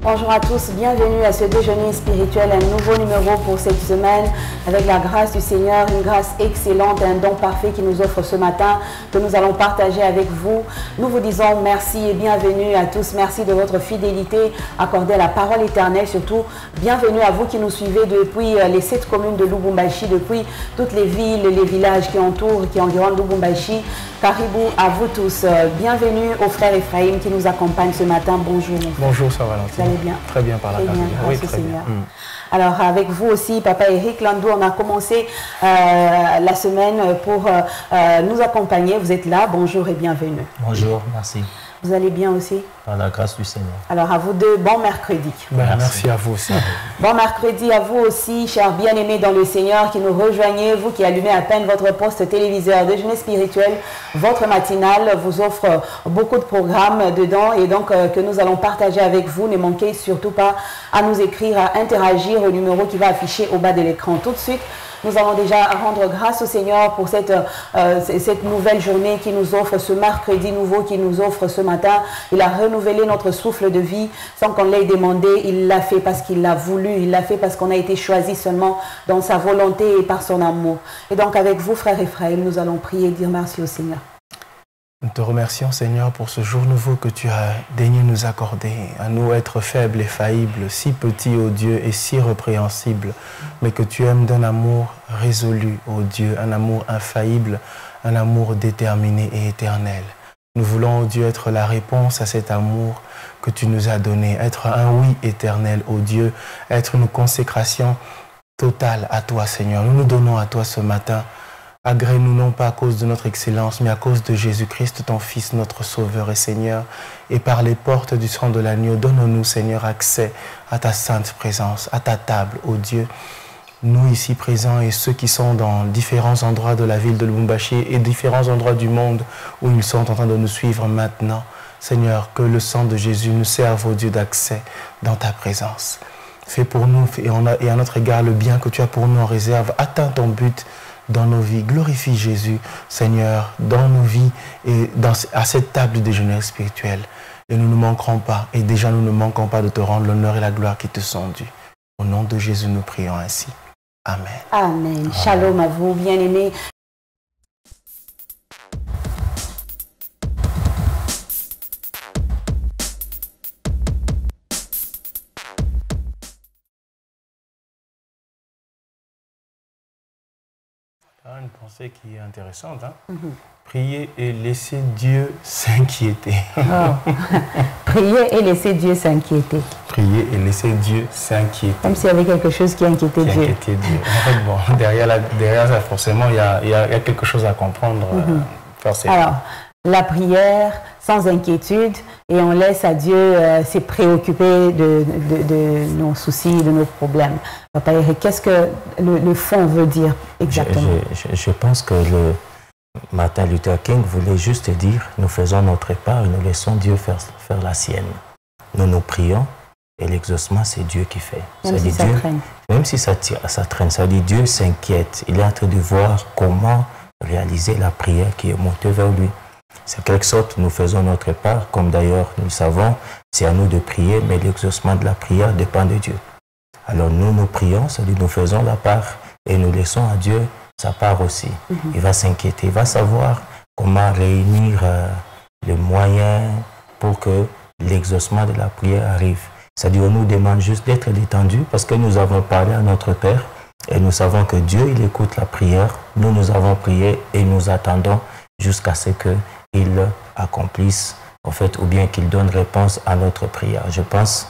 Bonjour à tous, bienvenue à ce déjeuner spirituel, un nouveau numéro pour cette semaine avec la grâce du Seigneur, une grâce excellente, un don parfait qui nous offre ce matin, que nous allons partager avec vous. Nous vous disons merci et bienvenue à tous, merci de votre fidélité accordée à la parole éternelle, surtout bienvenue à vous qui nous suivez depuis les 7 communes de Lubumbashi, depuis toutes les villes et les villages qui entourent, qui environnent Lubumbashi. Caribou à vous tous, bienvenue aux frères Ephraim qui nous accompagnent ce matin, bonjour. Bonjour, ça va Valentine. Vous allez bien? Très bien par la grâce. Oui, très bien. Alors avec vous aussi, Papa Eric Landou, on a commencé la semaine pour nous accompagner. Vous êtes là, bonjour et bienvenue. Bonjour, merci. Vous allez bien aussi? Par la grâce du Seigneur. Alors à vous deux, bon mercredi. Merci à vous aussi. Bon mercredi à vous aussi, chers bien-aimés dans le Seigneur, qui nous rejoignez, vous qui allumez à peine votre poste téléviseur. Déjeuner spirituel, votre matinale vous offre beaucoup de programmes dedans et donc que nous allons partager avec vous. Ne manquez surtout pas à nous écrire, à interagir au numéro qui va afficher au bas de l'écran. Tout de suite, nous allons déjà rendre grâce au Seigneur pour cette nouvelle journée qui nous offre, ce mercredi nouveau qui nous offre ce matin. Il a renouvelé notre souffle de vie sans qu'on l'ait demandé. Il l'a fait parce qu'il l'a voulu. Il l'a fait parce qu'on a été choisi seulement dans sa volonté et par son amour. Et donc avec vous, frères Ephraim, nous allons prier et dire merci au Seigneur. Nous te remercions, Seigneur, pour ce jour nouveau que tu as daigné nous accorder, à nous être faibles et faillibles, si petits, ô Dieu, et si répréhensibles, mais que tu aimes d'un amour résolu, ô Dieu, un amour infaillible, un amour déterminé et éternel. Nous voulons, ô Dieu, être la réponse à cet amour que tu nous as donné, être un oui éternel, ô Dieu, être une consécration totale à toi, Seigneur. Nous nous donnons à toi ce matin. Agrée-nous non pas à cause de notre excellence, mais à cause de Jésus-Christ, ton Fils, notre Sauveur et Seigneur. Et par les portes du sang de l'agneau, donne-nous, Seigneur, accès à ta sainte présence, à ta table, ô Dieu. Nous ici présents et ceux qui sont dans différents endroits de la ville de Lubumbashi et différents endroits du monde où ils sont en train de nous suivre maintenant. Seigneur, que le sang de Jésus nous serve, ô Dieu, d'accès dans ta présence. Fais pour nous et à notre égard le bien que tu as pour nous en réserve. Atteins ton but dans nos vies. Glorifie Jésus, Seigneur, dans nos vies et à cette table du déjeuner spirituel. Et nous ne manquerons pas, et déjà nous ne manquons pas de te rendre l'honneur et la gloire qui te sont dus. Au nom de Jésus, nous prions ainsi. Amen. Amen. Shalom à vous, bien-aimés. Une pensée qui est intéressante. Hein? Prier et laisser Dieu s'inquiéter. Oh. Prier et laisser Dieu s'inquiéter. Prier et laisser Dieu s'inquiéter. Comme s'il y avait quelque chose qui inquiétait Dieu. Inquiétait Dieu. En fait, bon, derrière ça, forcément, il y a quelque chose à comprendre. Forcément. Alors, la prière sans inquiétude et on laisse à Dieu se préoccuper de nos soucis, de nos problèmes. Papa Eric, qu'est-ce que le fond veut dire exactement? Je pense que Martin Luther King voulait juste dire, nous faisons notre part et nous laissons Dieu faire la sienne. Nous prions et l'exaucement, c'est Dieu qui fait. Même si ça traîne. Même si ça traîne, ça dit Dieu s'inquiète. Il est en train de voir comment réaliser la prière qui est montée vers lui. C'est en quelque sorte, nous faisons notre part, comme d'ailleurs nous savons, c'est à nous de prier, mais l'exaucement de la prière dépend de Dieu. Alors nous prions, c'est-à-dire nous faisons la part et nous laissons à Dieu sa part aussi. Il va s'inquiéter, il va savoir comment réunir les moyens pour que l'exaucement de la prière arrive. C'est-à-dire on nous demande juste d'être détendu parce que nous avons parlé à notre Père et nous savons que Dieu, il écoute la prière. Nous avons prié et nous attendons jusqu'à ce qu'il accomplisse, en fait, ou bien qu'il donne réponse à notre prière. Je pense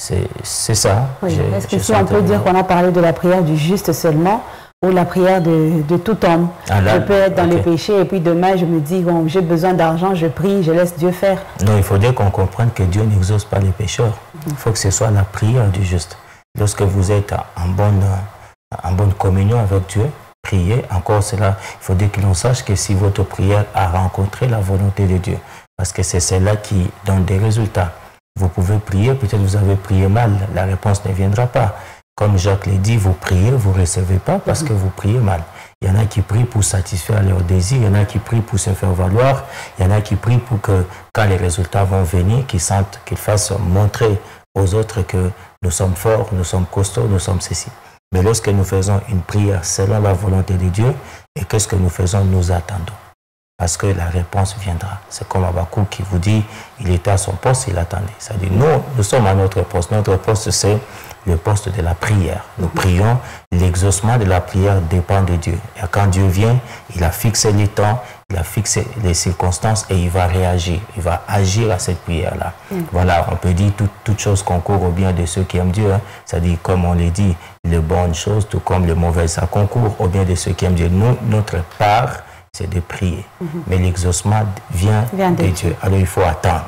que c'est ça. Oui. Est-ce que si on peut dire qu'on a parlé de la prière du juste seulement ou la prière de tout homme? Je peux être dans les péchés et puis demain je me dis, bon, j'ai besoin d'argent, je prie, je laisse Dieu faire. Non, il faudrait qu'on comprenne que Dieu n'exauce pas les pécheurs. Il faut que ce soit la prière du juste. Lorsque vous êtes en bonne communion avec Dieu, prier, encore cela, il faut dire que l'on sache que si votre prière a rencontré la volonté de Dieu, parce que c'est celle-là qui donne des résultats. Vous pouvez prier, peut-être vous avez prié mal, la réponse ne viendra pas. Comme Jacques l'a dit, vous priez, vous ne recevez pas parce que vous priez mal. Il y en a qui prient pour satisfaire leurs désirs, il y en a qui prient pour se faire valoir, il y en a qui prient pour que quand les résultats vont venir, qu'ils sentent, qu'ils fassent montrer aux autres que nous sommes forts, nous sommes costauds, nous sommes ceci. Mais lorsque nous faisons une prière selon la volonté de Dieu, et qu'est-ce que nous faisons? Nous attendons. Parce que la réponse viendra. C'est comme Habakkuk qui vous dit, il était à son poste, il attendait. C'est-à-dire, nous sommes à notre poste. Notre poste, c'est le poste de la prière. Nous prions, l'exaucement de la prière dépend de Dieu. Et quand Dieu vient, il a fixé les temps, il a fixé les circonstances et il va réagir. Il va agir à cette prière-là. Voilà, on peut dire toute chose concourt au bien de ceux qui aiment Dieu. Hein. C'est-à-dire, comme on l'a dit, les bonnes choses, tout comme les mauvaises, ça concourt au bien de ceux qui aiment Dieu. Nous, notre part, c'est de prier. Mais l'exaucement vient de Dieu. Alors, il faut attendre.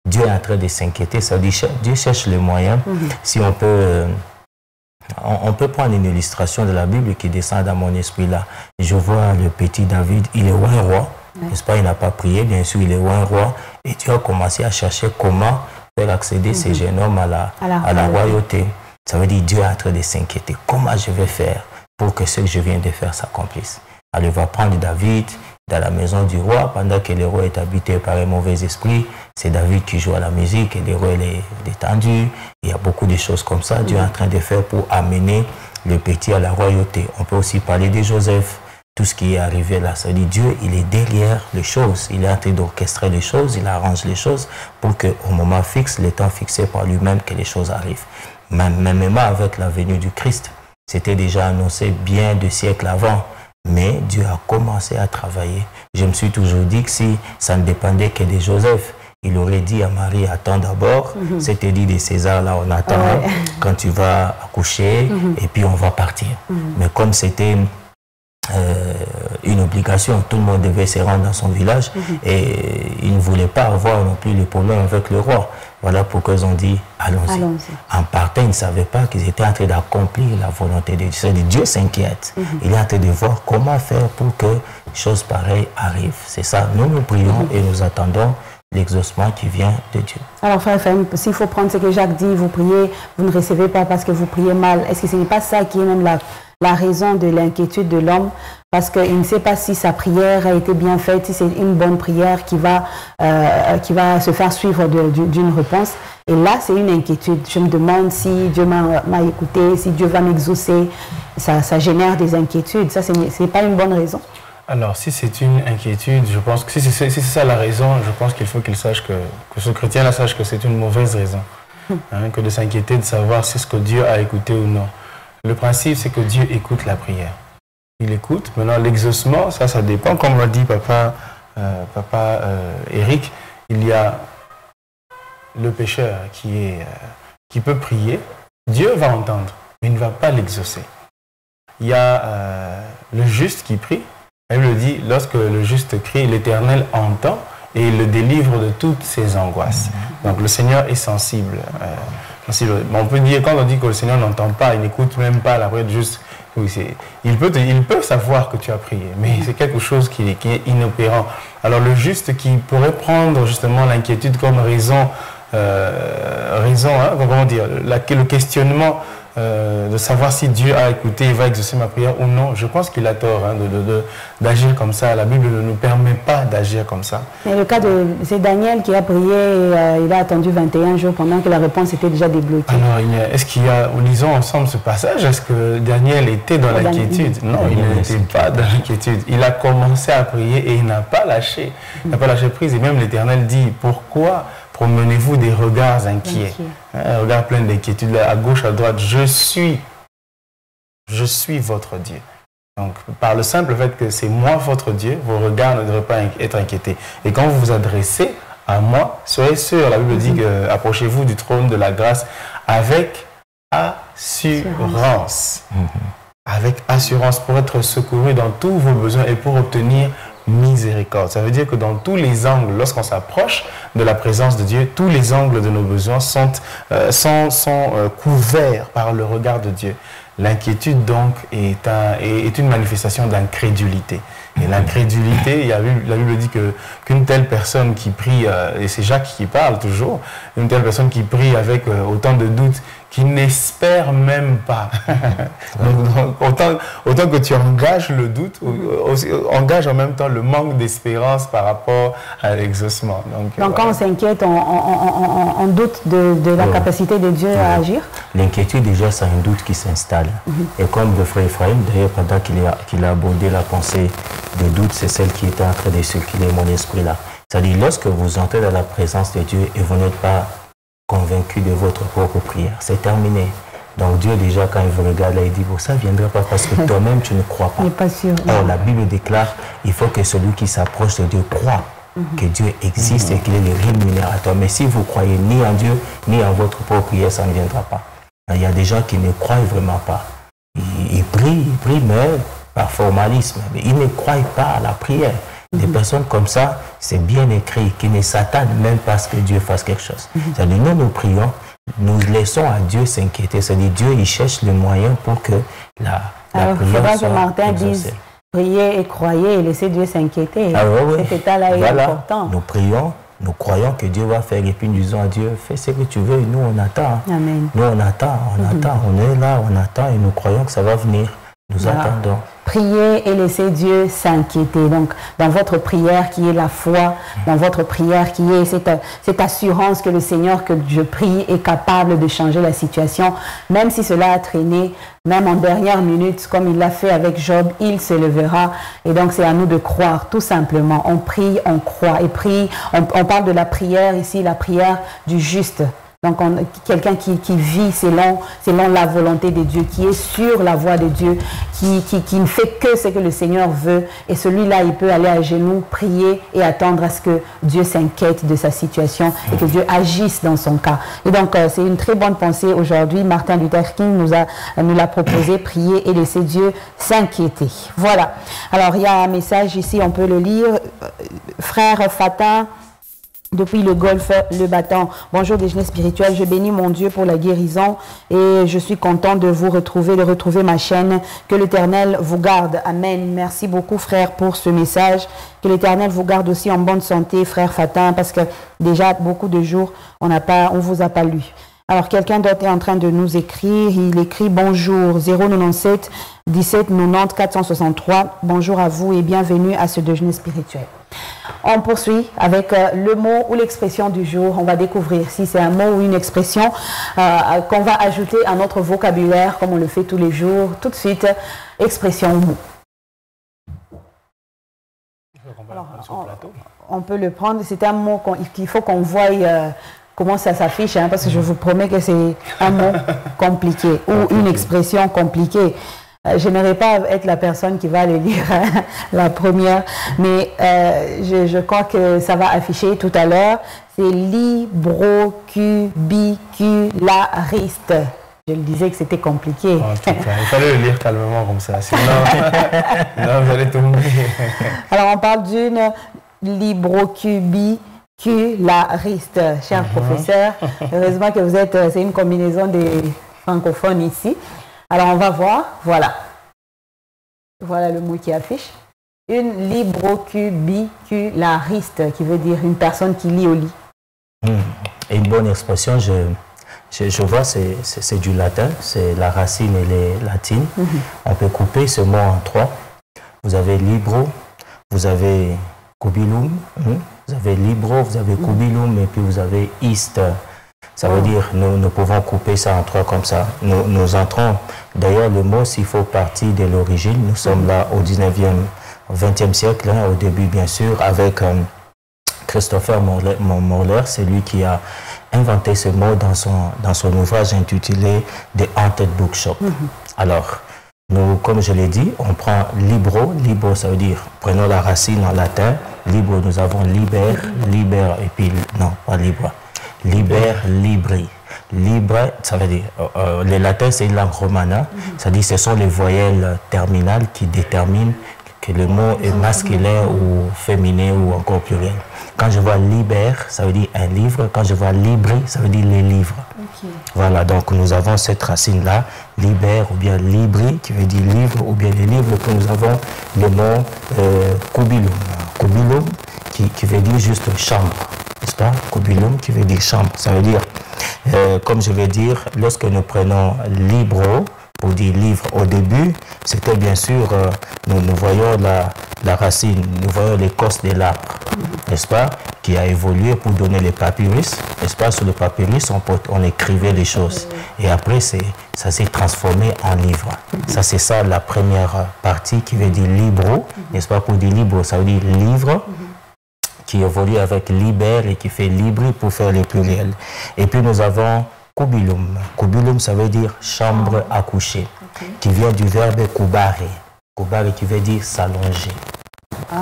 Dieu est en train de s'inquiéter. Ça dit, Dieu cherche les moyens. Si on peut... On peut prendre une illustration de la Bible qui descend dans mon esprit là. Je vois le petit David, il est un roi, n'est-ce pas? Il n'a pas prié, bien sûr, il est un roi. Et Dieu a commencé à chercher comment faire accéder ces jeunes hommes à la royauté. Ça veut dire Dieu est en train de s'inquiéter. Comment je vais faire pour que ce que je viens de faire s'accomplisse? Alors il va prendre David dans la maison du roi pendant que le roi est habité par un mauvais esprit. C'est David qui joue à la musique et le roi est détendu. Il y a beaucoup de choses comme ça. Dieu est en train de faire pour amener le petit à la royauté. On peut aussi parler de Joseph. Tout ce qui est arrivé là, ça dit Dieu, il est derrière les choses. Il est en train d'orchestrer les choses, il arrange les choses pour qu'au moment fixe, le temps fixé par lui-même, que les choses arrivent. Même avec la venue du Christ, c'était déjà annoncé bien des siècles avant. Mais Dieu a commencé à travailler. Je me suis toujours dit que si ça ne dépendait que de Joseph, il aurait dit à Marie, attends d'abord, c'était dit de César, là on attend, quand tu vas accoucher, et puis on va partir. Mais comme c'était une obligation, tout le monde devait se rendre dans son village, et il ne voulait pas avoir non plus le problème avec le roi. Voilà pourquoi ils ont dit, allons-y. En partant, ils ne savaient pas qu'ils étaient en train d'accomplir la volonté de Dieu. Dieu s'inquiète. Il est en train de voir comment faire pour que choses pareilles arrivent. C'est ça, nous prions et nous attendons l'exaucement qui vient de Dieu. Alors, frère Ephraim, s'il faut prendre ce que Jacques dit, vous priez, vous ne recevez pas parce que vous priez mal. Est-ce que ce n'est pas ça qui est même la raison de l'inquiétude de l'homme? Parce qu'il ne sait pas si sa prière a été bien faite, si c'est une bonne prière qui va se faire suivre d'une réponse. Et là, c'est une inquiétude. Je me demande si Dieu m'a écouté, si Dieu va m'exaucer. Ça génère des inquiétudes. Ça, ce n'est pas une bonne raison. Alors, si c'est une inquiétude, je pense que si c'est ça la raison, je pense qu'il faut qu'il sache que ce chrétien-là sache que c'est une mauvaise raison. Que de s'inquiéter de savoir si ce que Dieu a écouté ou non. Le principe, c'est que Dieu écoute la prière. Il écoute. Maintenant, l'exaucement, ça dépend. Comme l'a dit papa Eric, il y a le pécheur qui peut prier. Dieu va entendre, mais il ne va pas l'exaucer. Il y a le juste qui prie. Elle le dit, lorsque le juste crie, l'Éternel entend et il le délivre de toutes ses angoisses. Donc le Seigneur est sensible. On peut dire, quand on dit que le Seigneur n'entend pas, il n'écoute même pas la prière juste. Oui, il peut savoir que tu as prié, mais c'est quelque chose qui est inopérant. Alors le juste qui pourrait prendre justement l'inquiétude comme raison, comment dire, le questionnement de savoir si Dieu a écouté et va exaucer ma prière ou non, je pense qu'il a tort d'agir comme ça. La Bible ne nous permet pas d'agir comme ça. Mais le cas c'est Daniel qui a prié et il a attendu 21 jours pendant que la réponse était déjà débloquée. Alors, est-ce qu'il y a, lisons ensemble ce passage, est-ce que Daniel était dans l'inquiétude? Non, il n'était pas dans l'inquiétude. Il a commencé à prier et il n'a pas lâché. Il n'a pas lâché prise. Et même l'Éternel dit, pourquoi promenez-vous des regards inquiets, un regard plein d'inquiétude, à gauche, à droite, je suis votre Dieu. Donc, par le simple fait que c'est moi votre Dieu, vos regards ne devraient pas être inquiétés. Et quand vous vous adressez à moi, soyez sûr, la Bible dit que approchez-vous du trône de la grâce avec assurance. Avec assurance pour être secouru dans tous vos besoins et pour obtenir miséricorde. Ça veut dire que dans tous les angles, lorsqu'on s'approche de la présence de Dieu, tous les angles de nos besoins sont couverts par le regard de Dieu. L'inquiétude donc est une manifestation d'incrédulité. et l'incrédulité. La Bible dit qu'une telle personne qui prie, et c'est Jacques qui parle toujours, une telle personne qui prie avec autant de doutes, qui n'espère même pas. Donc, autant que tu engages le doute, engage en même temps le manque d'espérance par rapport à l'exaucement. Donc quand on s'inquiète, on doute de la capacité de Dieu à agir. L'inquiétude, déjà, c'est un doute qui s'installe. Et comme le frère Ephraim, d'ailleurs, pendant qu'il a abordé la pensée de doute, c'est celle qui était en train de circuler mon esprit là. C'est-à-dire, lorsque vous entrez dans la présence de Dieu et vous n'êtes pas convaincu de votre propre prière, c'est terminé. Donc Dieu déjà quand il vous regarde là, il dit bon, ça ne viendra pas parce que toi-même tu ne crois pas. Il n'est pas sûr. Or la Bible déclare il faut que celui qui s'approche de Dieu croit que Dieu existe et qu'il est le rémunérateur. Mais si vous croyez ni en Dieu ni en votre propre prière, ça ne viendra pas. Il y a des gens qui ne croient vraiment pas. Ils prient mais par formalisme, mais ils ne croient pas à la prière. Des personnes comme ça, c'est bien écrit, qui ne s'attendent même pas à ce que Dieu fasse quelque chose. C'est-à-dire, nous prions, nous laissons à Dieu s'inquiéter. C'est-à-dire, Dieu, il cherche le moyen pour que la prière soit exaucée. Alors, il faudra que Martin dise, priez et croyez et laissez Dieu s'inquiéter. Cet état-là est important. Nous prions, nous croyons que Dieu va faire, et puis nous disons à Dieu, fais ce que tu veux, et nous on attend. Amen. Nous on attend, on est là, on attend, et nous croyons que ça va venir. Nous attendons. Priez et laissez Dieu s'inquiéter. Donc, dans votre prière qui est la foi, dans votre prière qui est cette assurance que le Seigneur que je prie est capable de changer la situation, même si cela a traîné, même en dernière minute, comme il l'a fait avec Job, il se levera. Et donc, c'est à nous de croire, tout simplement. On prie, on croit. Et prie, on parle de la prière ici, la prière du juste. Donc, quelqu'un qui vit selon la volonté de Dieu, qui est sur la voie de Dieu, qui ne fait que ce que le Seigneur veut. Et celui-là, il peut aller à genoux, prier et attendre à ce que Dieu s'inquiète de sa situation et que Dieu agisse dans son cas. Et donc, c'est une très bonne pensée aujourd'hui. Martin Luther King nous l'a proposé, prier et laisser Dieu s'inquiéter. Voilà. Alors, il y a un message ici, on peut le lire. Frère Fatin, depuis le Golfe, le Battant. Bonjour déjeuner spirituel, je bénis mon Dieu pour la guérison et je suis content de vous retrouver, de retrouver ma chaîne. Que l'Éternel vous garde. Amen. Merci beaucoup frère pour ce message. Que l'Éternel vous garde aussi en bonne santé, frère Fatin, parce que déjà beaucoup de jours, on vous a pas lu. Alors quelqu'un d'autre est en train de nous écrire. Il écrit bonjour 097 17 90 463. Bonjour à vous et bienvenue à ce déjeuner spirituel. On poursuit avec le mot ou l'expression du jour. On va découvrir si c'est un mot ou une expression qu'on va ajouter à notre vocabulaire comme on le fait tous les jours. Tout de suite, expression ou mot. Alors, on peut le prendre. C'est un mot qu'il faut qu'on voie comment ça s'affiche, hein, parce que je vous promets que c'est un mot compliqué ou une expression compliquée. Je n'aimerais pas être la personne qui va le lire la première, mais je crois que ça va afficher tout à l'heure. C'est librocubiculariste. Je le disais que c'était compliqué. Oh, il fallait le lire calmement comme ça, sinon vous allez tomber. Alors on parle d'une librocubiculariste, cher professeur. Heureusement que vous êtes, c'est une combinaison des francophones ici. Alors, on va voir. Voilà. Voilà le mot qui affiche. Une librocubiculariste, qui veut dire une personne qui lit au lit. Et une bonne expression, je vois, c'est du latin, c'est la racine, elle est latine. On peut couper ce mot en trois. Vous avez libro, vous avez cubilum, vous avez libro, vous avez cubilum, et puis vous avez ist. Ça veut dire, nous pouvons couper ça en trois comme ça. Nous entrons, d'ailleurs le mot, s'il faut partir de l'origine, nous sommes là au 20e siècle, hein, au début bien sûr, avec Christopher Morler, c'est lui qui a inventé ce mot dans son ouvrage intitulé The Haunted Bookshop. Alors, nous, comme je l'ai dit, on prend libro, ça veut dire, prenons la racine en latin, libro, nous avons liber, et puis, non, pas libre. Liber, libri. Libre, ça veut dire, le latin c'est une langue romana, ça dit ce sont les voyelles terminales qui déterminent que le mot est masculin ou féminin ou encore pluriel. Quand je vois libère, ça veut dire un livre. Quand je vois libri, ça veut dire les livres. Okay. Voilà, donc nous avons cette racine-là, libère ou bien libri, qui veut dire livre, ou bien les livres, que nous avons le mot kubilum. Kubilum, qui veut dire juste chambre, n'est-ce pas? Kubilum, qui veut dire chambre. Ça veut dire, comme je vais dire, lorsque nous prenons libro, pour dire livre au début, c'était bien sûr, nous voyons la racine, nous voyons l'écorce de l'arbre, n'est-ce pas, qui a évolué pour donner les papyrus, n'est-ce pas, sur le papyrus, on écrivait les choses. Et après, ça s'est transformé en livre. Ça, c'est ça la première partie qui veut dire libro, n'est-ce pas, pour dire libro, ça veut dire livre, qui évolue avec libère et qui fait libri pour faire les pluriels. Et puis nous avons kubilum. Kubilum, ça veut dire chambre à coucher, qui vient du verbe kubare. Kubare qui veut dire s'allonger.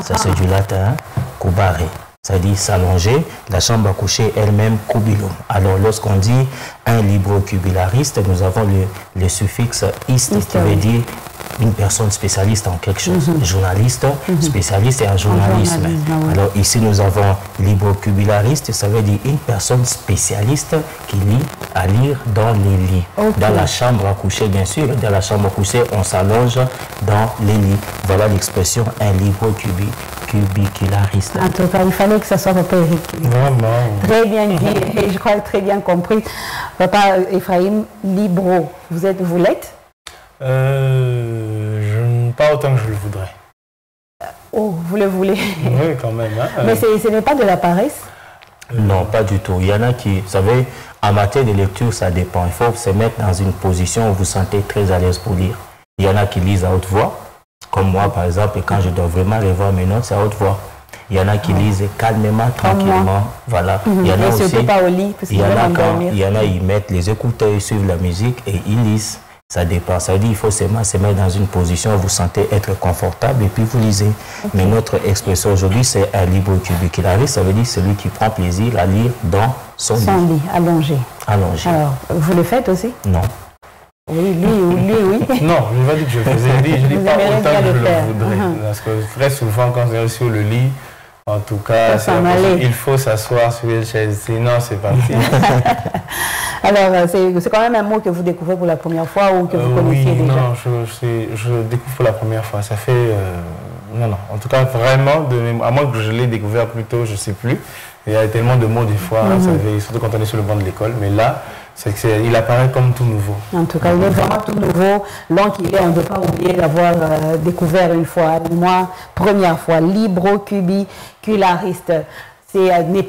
Ça c'est du latin, kubare. Ça dit s'allonger. La chambre à coucher elle-même, kubilum. Alors lorsqu'on dit un libro-cubillariste, nous avons le suffixe iste qui veut dire une personne spécialiste en quelque chose, journaliste, spécialiste et en journalisme. Alors ici nous avons libro-cubillariste, ça veut dire une personne spécialiste qui lit à lire dans les lits. Dans la chambre à coucher, bien sûr, dans la chambre à coucher, on s'allonge dans les lits. Voilà l'expression un libro-cubiculariste. En tout cas, il fallait que ça soit Papa Eric. Très bien dit, et je crois très bien compris. Papa Ephraim, libro, vous l'êtes? Pas autant que je le voudrais. Oh, vous le voulez? Oui, quand même. Hein. Mais ce n'est pas de la paresse? Non, pas du tout. Il y en a qui, vous savez, en matière de lecture, ça dépend. Il faut se mettre dans une position où vous vous sentez très à l'aise pour lire. Il y en a qui lisent à haute voix, comme moi par exemple, et quand je dois vraiment revoir mes notes, c'est à haute voix. Il y en a qui lisent calmement, tranquillement. Voilà. Il y en a aussi, pas au lit, parce il y en a, ils mettent les écouteurs, ils suivent la musique et ils lisent. Ça dépend. Ça veut dire qu'il faut se mettre dans une position où vous sentez être confortable et puis vous lisez. Mais notre expression aujourd'hui, c'est un libro-cubiculariste. Ça veut dire celui qui prend plaisir à lire dans son lit. Allongé. Allongé. Alors, vous le faites aussi? Non. Oui, oui. Non, je ne vais pas dire que je le faisais. Je ne dis pas autant que je le voudrais. Parce que très souvent, quand on est sur le lit, en tout cas, il faut s'asseoir sur une chaise. Sinon, c'est parti. Alors, c'est quand même un mot que vous découvrez pour la première fois ou que vous connaissiez déjà? Non, je découvre pour la première fois. Ça fait... non. En tout cas, vraiment, à moins que je l'ai découvert plus tôt, je ne sais plus. Il y a tellement de mots des fois, surtout quand on est sur le banc de l'école. Mais là, il apparaît comme tout nouveau. En tout cas, il est vraiment tout nouveau. Donc, on ne peut pas oublier d'avoir découvert une fois, moi, première fois, libro-cubiculariste. À ne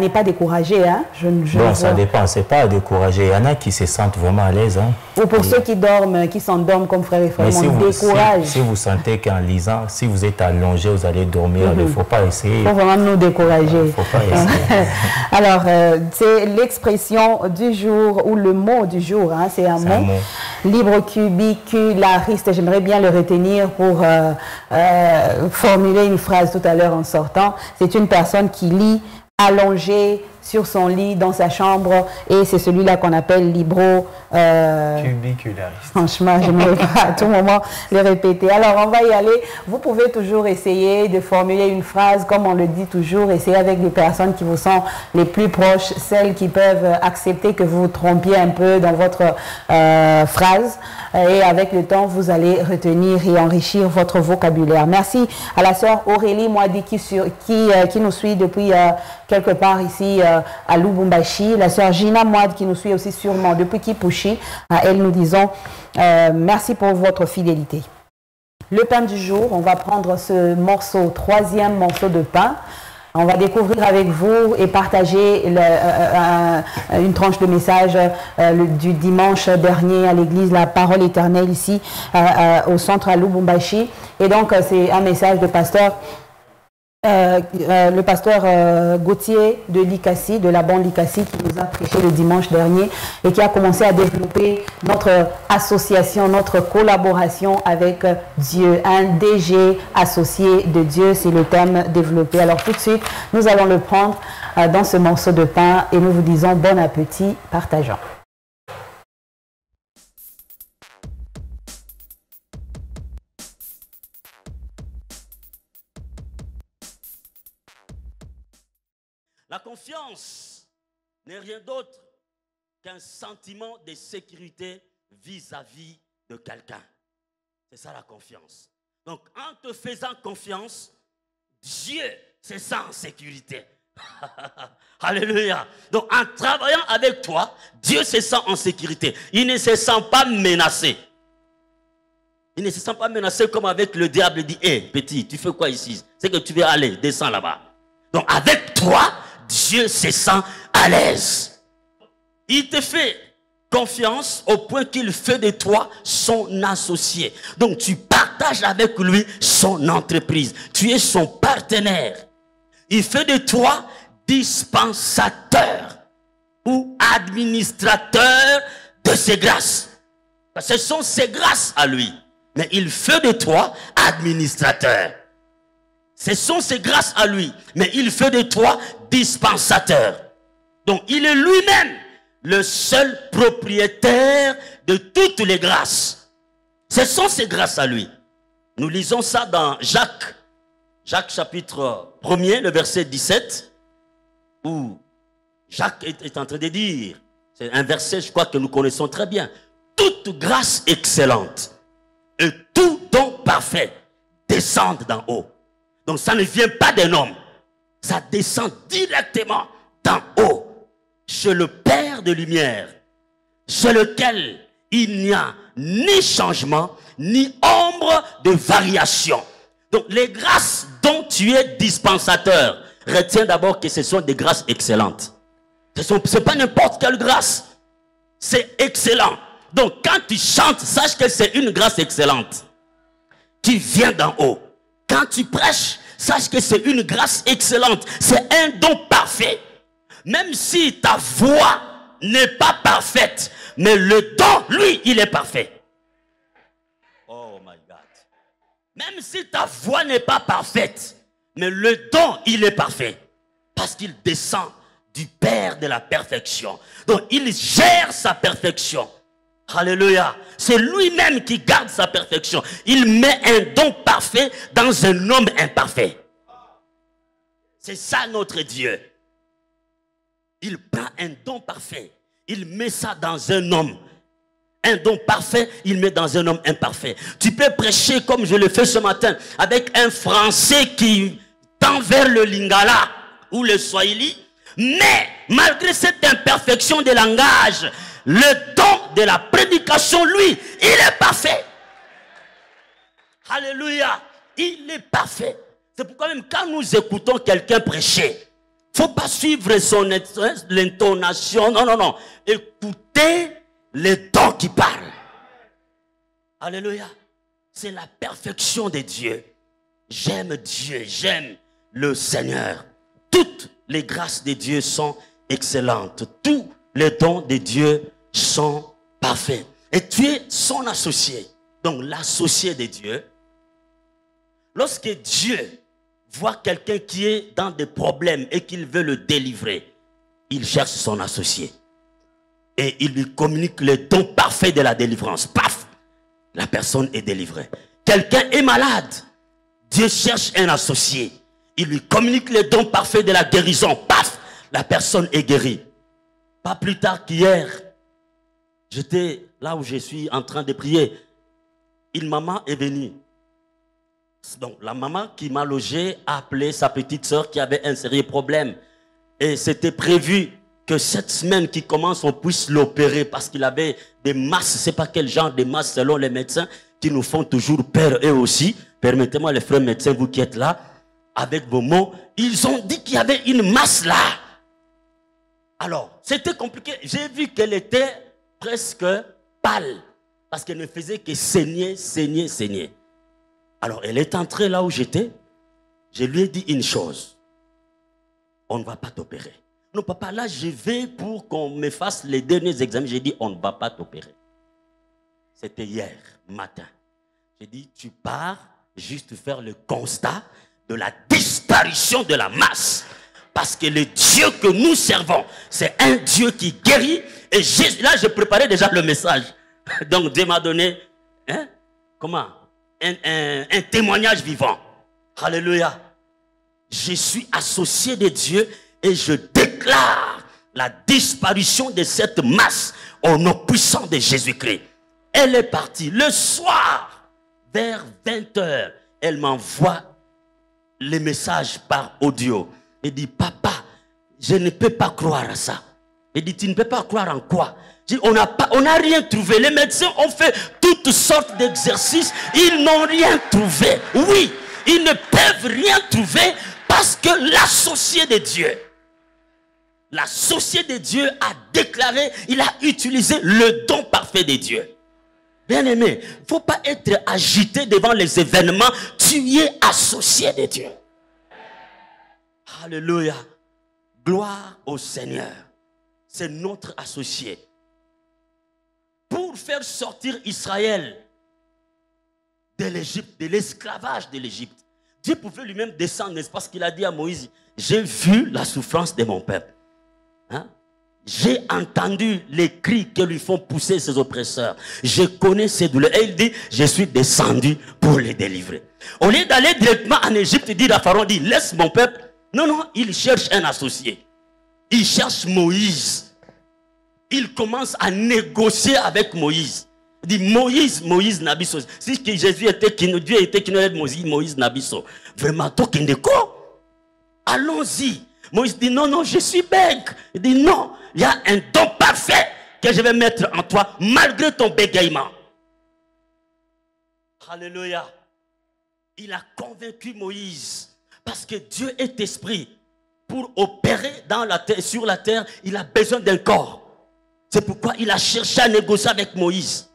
pas décourager. Hein? Bon, ça dépend, c'est pas à décourager. Il y en a qui se sentent vraiment à l'aise. Hein? Ou pour ceux qui dorment, qui s'endorment comme frère et frère, on décourage. Si vous sentez qu'en lisant, si vous êtes allongé, vous allez dormir, il ne faut pas essayer. Il faut vraiment nous décourager. Il ne faut pas essayer. Alors, c'est l'expression du jour, ou le mot du jour, hein? C'est un mot. Libro-cubiculariste, j'aimerais bien le retenir pour formuler une phrase tout à l'heure en sortant. C'est une personne qui lit allongé sur son lit dans sa chambre et c'est celui-là qu'on appelle libro-cubiculariste. Franchement, je ne vais pas à tout moment le répéter. Alors, on va y aller. Vous pouvez toujours essayer de formuler une phrase, comme on le dit toujours, essayer avec des personnes qui vous sont les plus proches, celles qui peuvent accepter que vous vous trompiez un peu dans votre phrase. Et avec le temps, vous allez retenir et enrichir votre vocabulaire. Merci à la sœur Aurélie Moadi qui nous suit depuis quelque part ici à Lubumbashi. La sœur Gina Moad qui nous suit aussi sûrement depuis Kipushi. À elle, nous disons merci pour votre fidélité. Le pain du jour, on va prendre ce morceau, troisième morceau de pain. On va découvrir avec vous et partager une tranche de message du dimanche dernier à l'église La Parole Éternelle ici au centre à Lubumbashi. Et donc c'est un message de pasteur, le pasteur Gauthier de Likassi, de la bande Likassi, qui nous a prêché le dimanche dernier et qui a commencé à développer notre association, notre collaboration avec Dieu. Un DG associé de Dieu, c'est le thème développé. Alors tout de suite, nous allons le prendre dans ce morceau de pain et nous vous disons bon appétit, partageons. confiance n'est rien d'autre qu'un sentiment de sécurité vis-à-vis de quelqu'un. C'est ça la confiance. Donc, en te faisant confiance, Dieu se sent en sécurité. Alléluia. Donc, en travaillant avec toi, Dieu se sent en sécurité. Il ne se sent pas menacé. Il ne se sent pas menacé comme avec le diable. Il dit, hé, petit, tu fais quoi ici? C'est que tu veux aller, descends là-bas. Donc, avec toi, Dieu se sent à l'aise. Il te fait confiance au point qu'il fait de toi son associé. Donc, tu partages avec lui son entreprise. Tu es son partenaire. Il fait de toi dispensateur ou administrateur de ses grâces. Ce sont ses grâces à lui. Mais il fait de toi administrateur. Ce sont ses grâces à lui. Mais il fait de toi dispensateur. Donc, il est lui-même le seul propriétaire de toutes les grâces. Ce sont ses grâces à lui. Nous lisons ça dans Jacques. Jacques chapitre 1er, le verset 17, où Jacques est en train de dire, c'est un verset, je crois que nous connaissons très bien, toute grâce excellente et tout don parfait descendent d'en haut. Donc ça ne vient pas d'un homme, ça descend directement d'en haut, chez le Père de lumière, chez lequel il n'y a ni changement, ni ombre de variation. Donc les grâces dont tu es dispensateur, retiens d'abord que ce sont des grâces excellentes. Ce n'est pas n'importe quelle grâce. C'est excellent. Donc quand tu chantes, sache que c'est une grâce excellente. Tu viens d'en haut. Quand tu prêches, sache que c'est une grâce excellente. C'est un don parfait. Même si ta voix n'est pas parfaite, mais le don, lui, il est parfait. Oh my God. Même si ta voix n'est pas parfaite, mais le don, il est parfait. Parce qu'il descend du Père de la perfection. Donc, il gère sa perfection. Alléluia. C'est lui-même qui garde sa perfection. Il met un don parfait dans un homme imparfait. C'est ça notre Dieu. Il prend un don parfait. Il met ça dans un homme. Un don parfait, il met dans un homme imparfait. Tu peux prêcher comme je le fais ce matin avec un Français qui tend vers le Lingala ou le Swahili. Mais malgré cette imperfection de langage, le don de la prédication, lui, il est parfait. Alléluia. Il est parfait. C'est pourquoi même quand nous écoutons quelqu'un prêcher, il ne faut pas suivre son l'intonation. Non, non, non. Écoutez les dons qui parlent. Alléluia. C'est la perfection de Dieu. J'aime Dieu, j'aime le Seigneur. Toutes les grâces de Dieu sont excellentes. Tous les dons de Dieu sont parfaits. Et tu es son associé. Donc l'associé de Dieu. Lorsque Dieu voit quelqu'un qui est dans des problèmes et qu'il veut le délivrer, il cherche son associé. Et il lui communique le don parfait de la délivrance. Paf! La personne est délivrée. Quelqu'un est malade. Dieu cherche un associé. Il lui communique le don parfait de la guérison. Paf! La personne est guérie. Pas plus tard qu'hier, j'étais là où je suis en train de prier. Une maman est venue. Donc la maman qui m'a logé a appelé sa petite soeur qui avait un sérieux problème. Et c'était prévu que cette semaine qui commence, on puisse l'opérer parce qu'il avait des masses, je ne sais pas quel genre de masses selon les médecins, qui nous font toujours peur eux aussi. Permettez-moi les frères médecins, vous qui êtes là, avec vos mots, ils ont dit qu'il y avait une masse là. Alors, c'était compliqué. J'ai vu qu'elle était presque pâle parce qu'elle ne faisait que saigner, saigner, saigner. Alors, elle est entrée là où j'étais. Je lui ai dit une chose. On ne va pas t'opérer. Non, papa, là, je vais pour qu'on me fasse les derniers examens. J'ai dit, on ne va pas t'opérer. C'était hier matin. J'ai dit, tu pars juste faire le constat de la disparition de la masse. Parce que le Dieu que nous servons, c'est un Dieu qui guérit. Et là, j'ai préparé déjà le message. Donc, Dieu m'a donné, hein, comment, un témoignage vivant. Alléluia. Je suis associé de Dieu et je déclare déclare la disparition de cette masse au nom puissant de Jésus-Christ. Elle est partie. Le soir, vers 20 h, elle m'envoie les messages par audio. Elle dit, papa, je ne peux pas croire à ça. Elle dit, tu ne peux pas croire en quoi? Je dis, on n'a rien trouvé. Les médecins ont fait toutes sortes d'exercices. Ils n'ont rien trouvé. Oui, ils ne peuvent rien trouver parce que l'associé de Dieu, a déclaré, il a utilisé le don parfait de Dieu. Bien aimé, il ne faut pas être agité devant les événements. Tu es associé de Dieu. Alléluia. Gloire au Seigneur. C'est notre associé. Pour faire sortir Israël de l'Égypte, de l'esclavage de l'Égypte, Dieu pouvait lui-même descendre, n'est-ce pas ce qu'il a dit à Moïse? J'ai vu la souffrance de mon peuple. Hein? J'ai entendu les cris que lui font pousser ses oppresseurs. Je connais ses douleurs. Et il dit, je suis descendu pour les délivrer. Au lieu d'aller directement en Égypte, il dit à Pharaon, dit, laisse mon peuple. Non, non, il cherche un associé. Il cherche Moïse. Il commence à négocier avec Moïse. Il dit, Moïse Nabiso. Si Jésus était qui, Dieu était qui nous aide Moïse Nabiso. Vraiment, toi qui ne quoi? Allons-y. Moïse dit, non, non, je suis bègue. Il dit, non, il y a un don parfait que je vais mettre en toi, malgré ton bégaiement. Alléluia. Il a convaincu Moïse, parce que Dieu est esprit. Pour opérer dans la terre, sur la terre, il a besoin d'un corps. C'est pourquoi il a cherché à négocier avec Moïse.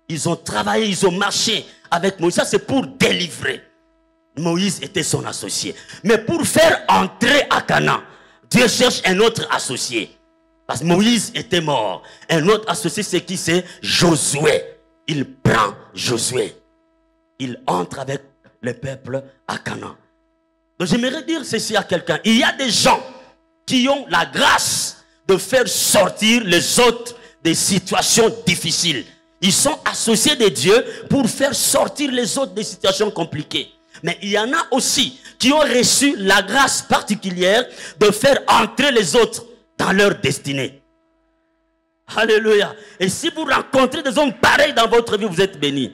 Ils ont travaillé, ils ont marché avec Moïse. Ça, c'est pour délivrer. Moïse était son associé. Mais pour faire entrer à Canaan, Dieu cherche un autre associé. Parce que Moïse était mort. Un autre associé, c'est qui? C'est Josué. Il prend Josué. Il entre avec le peuple à Canaan. Donc j'aimerais dire ceci à quelqu'un. Il y a des gens qui ont la grâce de faire sortir les autres des situations difficiles. Ils sont associés de Dieu pour faire sortir les autres des situations compliquées. Mais il y en a aussi qui ont reçu la grâce particulière de faire entrer les autres dans leur destinée. Alléluia. Et si vous rencontrez des hommes pareils dans votre vie, vous êtes bénis.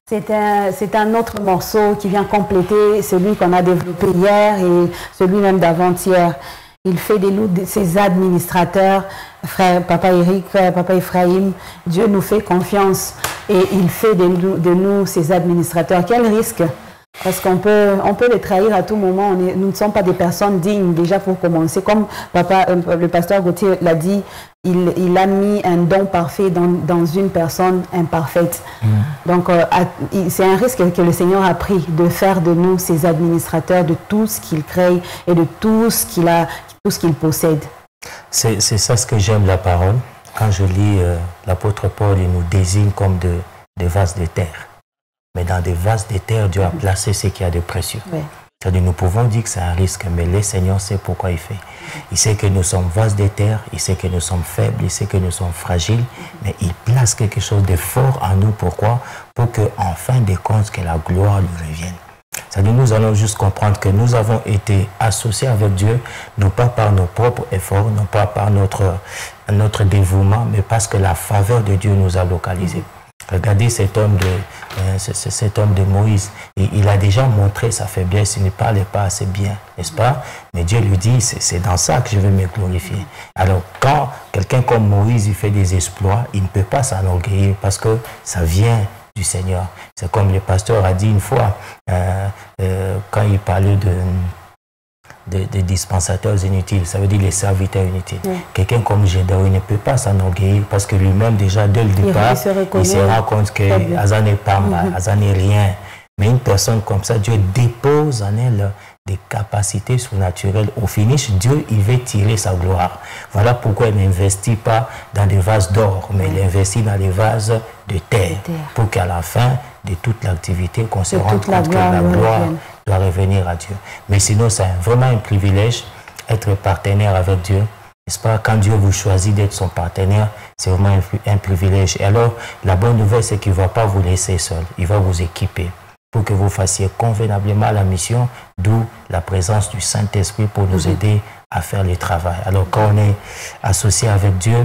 C'est un autre morceau qui vient compléter celui qu'on a développé hier et celui même d'avant-hier. Il fait de nous ses administrateurs, frère, papa Eric, papa Ephraim. Dieu nous fait confiance et il fait de nous ses administrateurs. Quel risque? Parce qu'on peut les trahir à tout moment. Nous ne sommes pas des personnes dignes déjà pour commencer. Comme le pasteur Gauthier l'a dit, il a mis un don parfait dans une personne imparfaite. Donc c'est un risque que le Seigneur a pris de faire de nous ses administrateurs de tout ce qu'il crée et de tout ce qu'il possède. C'est ça ce que j'aime la parole. Quand je lis l'apôtre Paul, il nous désigne comme des vases de terre. Mais dans des vases de terre, Dieu a placé ce qu'il y a de précieux. Oui. C'est-à-dire, nous pouvons dire que c'est un risque, mais le Seigneur sait pourquoi il fait. Il sait que nous sommes vases de terre, il sait que nous sommes faibles, il sait que nous sommes fragiles, mais il place quelque chose de fort en nous. Pourquoi? Pour qu'en fin de compte, que la gloire lui revienne. C'est-à-dire, nous allons juste comprendre que nous avons été associés avec Dieu, non pas par nos propres efforts, non pas par notre dévouement, mais parce que la faveur de Dieu nous a localisés. Regardez cet homme de Moïse. Il a déjà montré sa faiblesse, il ne parlait pas assez bien, n'est-ce pas? Mais Dieu lui dit, c'est dans ça que je vais me glorifier. Alors quand quelqu'un comme Moïse il fait des exploits, il ne peut pas s'enorgueillir parce que ça vient du Seigneur. C'est comme le pasteur a dit une fois, quand il parlait des dispensateurs inutiles, ça veut dire les serviteurs inutiles. Oui. Quelqu'un comme Gédéon ne peut pas s'enorgueillir parce que lui-même déjà dès le départ, il se rend compte que ça n'est pas mal, ça n'est rien. Mais une personne comme ça, Dieu dépose en elle des capacités surnaturelles. Au finish, Dieu, il veut tirer sa gloire. Voilà pourquoi il n'investit pas dans des vases d'or, mais il investit dans des vases de terre. Pour qu'à la fin de toute l'activité, qu'on se rende compte que la gloire doit revenir à Dieu. Mais sinon, c'est vraiment un privilège être partenaire avec Dieu. N'est-ce pas? Quand Dieu vous choisit d'être son partenaire, c'est vraiment un privilège. Et alors, la bonne nouvelle, c'est qu'il ne va pas vous laisser seul. Il va vous équiper. pour que vous fassiez convenablement la mission, d'où la présence du Saint-Esprit pour nous aider à faire le travail. Alors quand on est associé avec Dieu,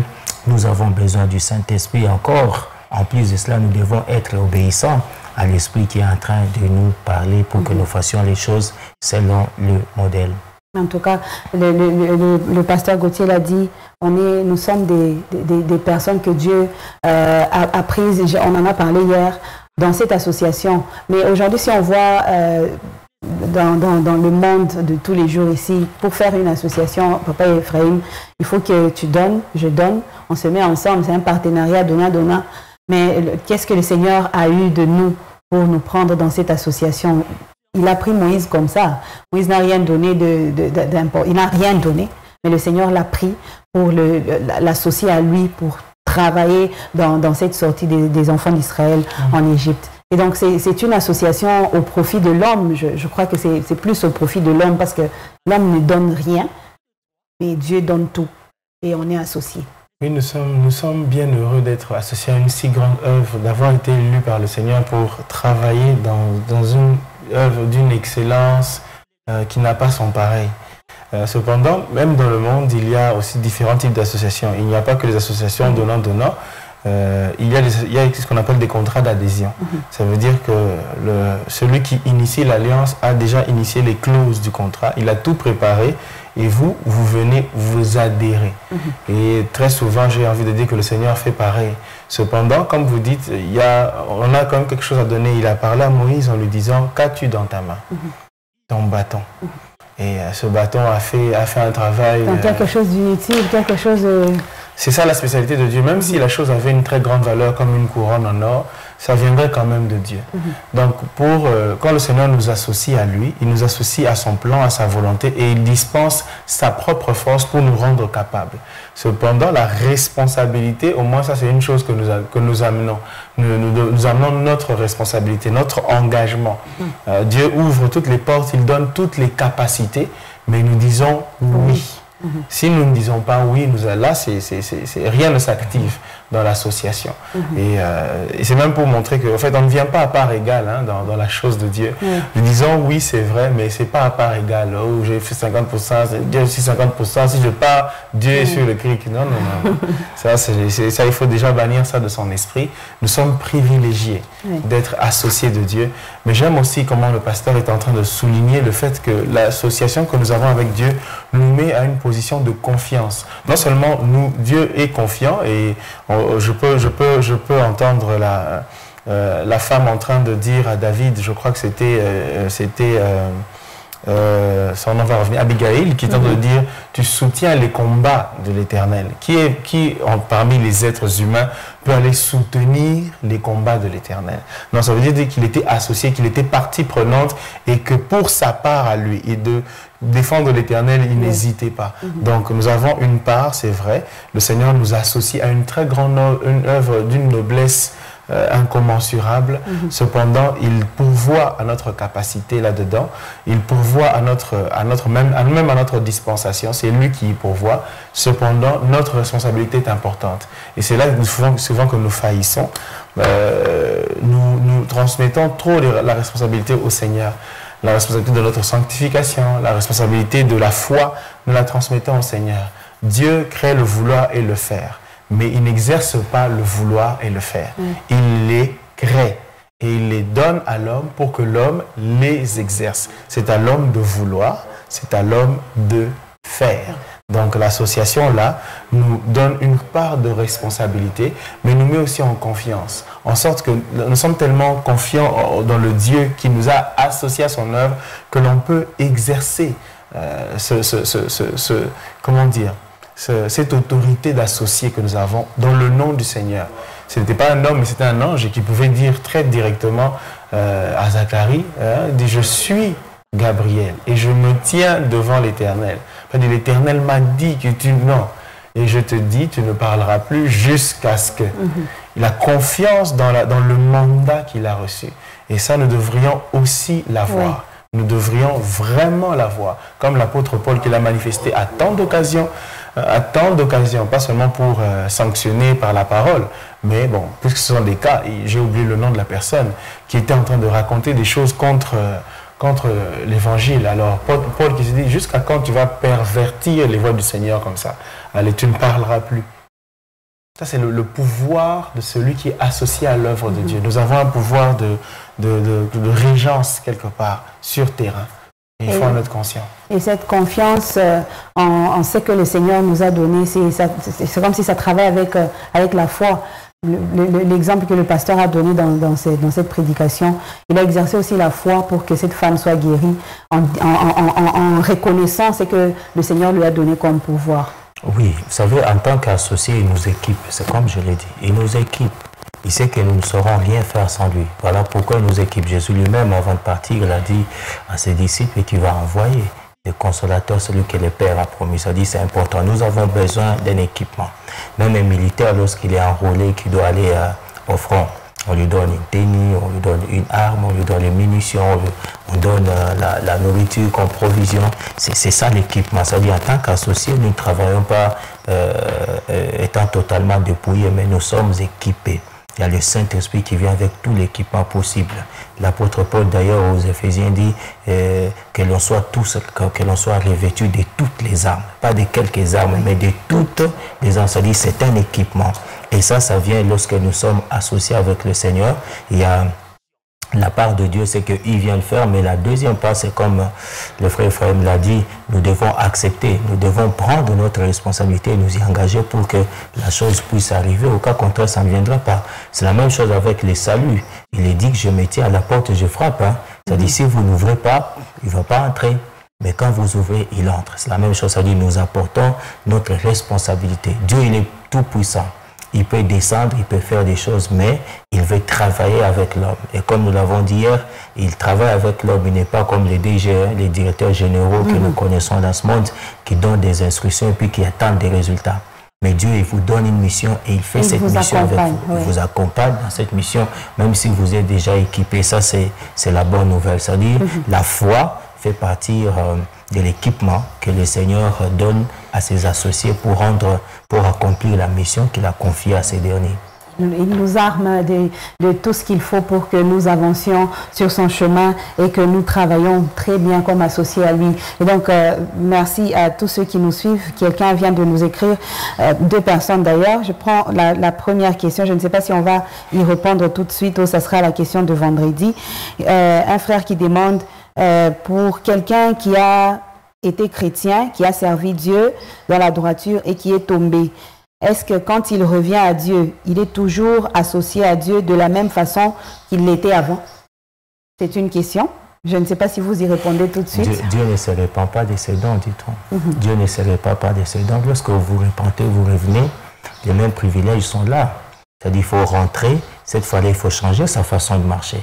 nous avons besoin du Saint-Esprit encore. En plus de cela, nous devons être obéissants à l'Esprit qui est en train de nous parler pour que nous fassions les choses selon le modèle. En tout cas, le pasteur Gauthier l'a dit, nous sommes des personnes que Dieu a prises, on en a parlé hier, dans cette association. Mais aujourd'hui, si on voit dans le monde de tous les jours ici, pour faire une association, Papa Ephraim, il faut que tu donnes, je donne, on se met ensemble, c'est un partenariat donnant-donnant. Mais qu'est-ce que le Seigneur a eu de nous pour nous prendre dans cette association? Il a pris Moïse comme ça. Moïse n'a rien donné il n'a rien donné, mais le Seigneur l'a pris pour l'associer à lui, pour travailler dans cette sortie des enfants d'Israël en Égypte. Et donc c'est une association au profit de l'homme. Je crois que c'est plus au profit de l'homme parce que l'homme ne donne rien, mais Dieu donne tout. Et on est associés. Oui, nous sommes bien heureux d'être associés à une si grande œuvre, d'avoir été élus par le Seigneur pour travailler dans une œuvre d'une excellence qui n'a pas son pareil. Cependant, même dans le monde, il y a aussi différents types d'associations. Il n'y a pas que les associations donnant-donnant. Il y a ce qu'on appelle des contrats d'adhésion. Ça veut dire que celui qui initie l'alliance a déjà initié les clauses du contrat. Il a tout préparé et vous venez vous adhérer. Et très souvent, j'ai envie de dire que le Seigneur fait pareil. Cependant, comme vous dites, on a quand même quelque chose à donner. Il a parlé à Moïse en lui disant, qu'as-tu dans ta main? Ton bâton. Et ce bâton a fait un travail... Dans quelque chose d'inutile, quelque chose... C'est ça la spécialité de Dieu. Même si la chose avait une très grande valeur comme une couronne en or, ça viendrait quand même de Dieu. Donc quand le Seigneur nous associe à lui, il nous associe à son plan, à sa volonté et il dispense sa propre force pour nous rendre capables. Cependant, la responsabilité, au moins ça c'est une chose que nous amenons. Nous amenons notre responsabilité, notre engagement. Dieu ouvre toutes les portes, il donne toutes les capacités, mais nous disons oui. Si nous ne disons pas oui, là, rien ne s'active dans l'association. Et c'est même pour montrer qu'en fait, on ne vient pas à part égale dans la chose de Dieu. Nous disons oui, c'est vrai, mais ce n'est pas à part égale. Oh, j'ai fait 50%, Dieu aussi 50%, si je pars, Dieu est sur le cric. Non. Ça, il faut déjà bannir ça de son esprit. Nous sommes privilégiés d'être associés de Dieu. Mais j'aime aussi comment le pasteur est en train de souligner le fait que l'association que nous avons avec Dieu nous met à une position de confiance. Non seulement Dieu est confiant et je peux entendre la femme en train de dire à David, je crois que c'était son nom va revenir, Abigail, qui est en train de dire, tu soutiens les combats de l'Éternel. Qui parmi les êtres humains peut aller soutenir les combats de l'Éternel? Non, ça veut dire qu'il était associé, qu'il était partie prenante et que pour sa part à lui et de défendre l'Éternel, il n'hésitait pas. Donc nous avons une part, c'est vrai. Le Seigneur nous associe à une très grande œuvre d'une noblesse incommensurable. Cependant, il pourvoit à notre capacité là-dedans. Il pourvoit même à notre dispensation. C'est lui qui y pourvoit. Cependant, notre responsabilité est importante. Et c'est là souvent que nous faillissons. Nous transmettons trop la responsabilité au Seigneur. La responsabilité de notre sanctification, la responsabilité de la foi, nous la transmettons au Seigneur. Dieu crée le vouloir et le faire, mais il n'exerce pas le vouloir et le faire. Il les crée et il les donne à l'homme pour que l'homme les exerce. C'est à l'homme de vouloir, c'est à l'homme de faire. Donc l'association là nous donne une part de responsabilité, mais nous met aussi en confiance, en sorte que nous sommes tellement confiants dans le Dieu qui nous a associés à son œuvre que l'on peut exercer cette autorité d'associé que nous avons dans le nom du Seigneur. Ce n'était pas un homme, mais c'était un ange qui pouvait dire très directement à Zacharie, dit, je suis Gabriel et je me tiens devant l'Éternel. L'Éternel m'a dit que non. Et je te dis, tu ne parleras plus jusqu'à ce que... Il a confiance dans le mandat qu'il a reçu. Et ça, nous devrions aussi l'avoir. Nous devrions vraiment l'avoir. Comme l'apôtre Paul qui l'a manifesté à tant d'occasions. à tant d'occasions, pas seulement pour sanctionner par la parole, mais bon, puisque ce sont des cas, j'ai oublié le nom de la personne, qui était en train de raconter des choses contre l'évangile. Alors Paul qui se dit, jusqu'à quand tu vas pervertir les voies du Seigneur comme ça? Allez, tu ne parleras plus. Ça, c'est le pouvoir de celui qui est associé à l'œuvre de Dieu. Nous avons un pouvoir de régence quelque part sur terrain. Et il faut en être conscient. Et cette confiance en ce que le Seigneur nous a donné, c'est comme si ça travaille avec la foi. L'exemple que le pasteur a donné dans cette prédication, il a exercé aussi la foi pour que cette femme soit guérie en reconnaissant ce que le Seigneur lui a donné comme pouvoir. Oui, vous savez, en tant qu'associé, il nous équipe, c'est comme je l'ai dit, il nous équipe. Il sait que nous ne saurons rien faire sans lui. Voilà pourquoi il nous équipe. Jésus lui-même, avant de partir, il a dit à ses disciples qu'il va envoyer le consolateur, celui que le Père a promis. Ça dit, c'est important. Nous avons besoin d'un équipement. Même un militaire, lorsqu'il est enrôlé, qui doit aller au front, on lui donne une tenue, on lui donne une arme, on lui donne les munitions, on donne la nourriture comme provision. C'est ça l'équipement. Ça dit, en tant qu'associés, nous ne travaillons pas étant totalement dépouillés, mais nous sommes équipés. Il y a le Saint-Esprit qui vient avec tout l'équipement possible. L'apôtre Paul, d'ailleurs, aux Éphésiens, dit que l'on soit tous, que l'on soit revêtus de toutes les armes. Pas de quelques armes, mais de toutes les armes. Ça dit, c'est un équipement. Et ça vient lorsque nous sommes associés avec le Seigneur. Il y a la part de Dieu, c'est qu'il vient le faire, mais la deuxième part, c'est comme le frère Ephraim l'a dit, nous devons accepter, nous devons prendre notre responsabilité et nous y engager pour que la chose puisse arriver. Au cas contraire, ça ne viendra pas. C'est la même chose avec les saluts. Il est dit que je me tiens à la porte et je frappe. Hein. C'est-à-dire, si vous n'ouvrez pas, il ne va pas entrer. Mais quand vous ouvrez, il entre. C'est la même chose, c'est-à-dire, nous apportons notre responsabilité. Dieu, il est tout puissant. Il peut descendre, il peut faire des choses, mais il veut travailler avec l'homme. Et comme nous l'avons dit hier, il travaille avec l'homme. Il n'est pas comme les DG, les directeurs généraux que nous connaissons dans ce monde, qui donnent des instructions et puis qui attendent des résultats. Mais Dieu, il vous donne une mission et il fait cette mission avec vous. Il vous accompagne dans cette mission, même si vous êtes déjà équipé. Ça, c'est la bonne nouvelle. C'est-à-dire, la foi fait partie de l'équipement que le Seigneur donne à ses associés pour accomplir la mission qu'il a confiée à ces derniers. Il nous arme de tout ce qu'il faut pour que nous avancions sur son chemin et que nous travaillons très bien comme associés à lui. Et donc, merci à tous ceux qui nous suivent. Quelqu'un vient de nous écrire, 2 personnes d'ailleurs. Je prends la première question. Je ne sais pas si on va y répondre tout de suite ou ça sera la question de vendredi. Un frère qui demande pour quelqu'un qui a été chrétien, qui a servi Dieu dans la droiture et qui est tombé. Est-ce que quand il revient à Dieu, il est toujours associé à Dieu de la même façon qu'il l'était avant? C'est une question. Je ne sais pas si vous y répondez tout de suite. Dieu ne se répand pas de ses dons, dit-on. Dieu ne se répand pas de ses dons. Lorsque vous repentez, vous revenez, les mêmes privilèges sont là. C'est-à-dire qu'il faut rentrer. Cette fois-là, il faut changer sa façon de marcher.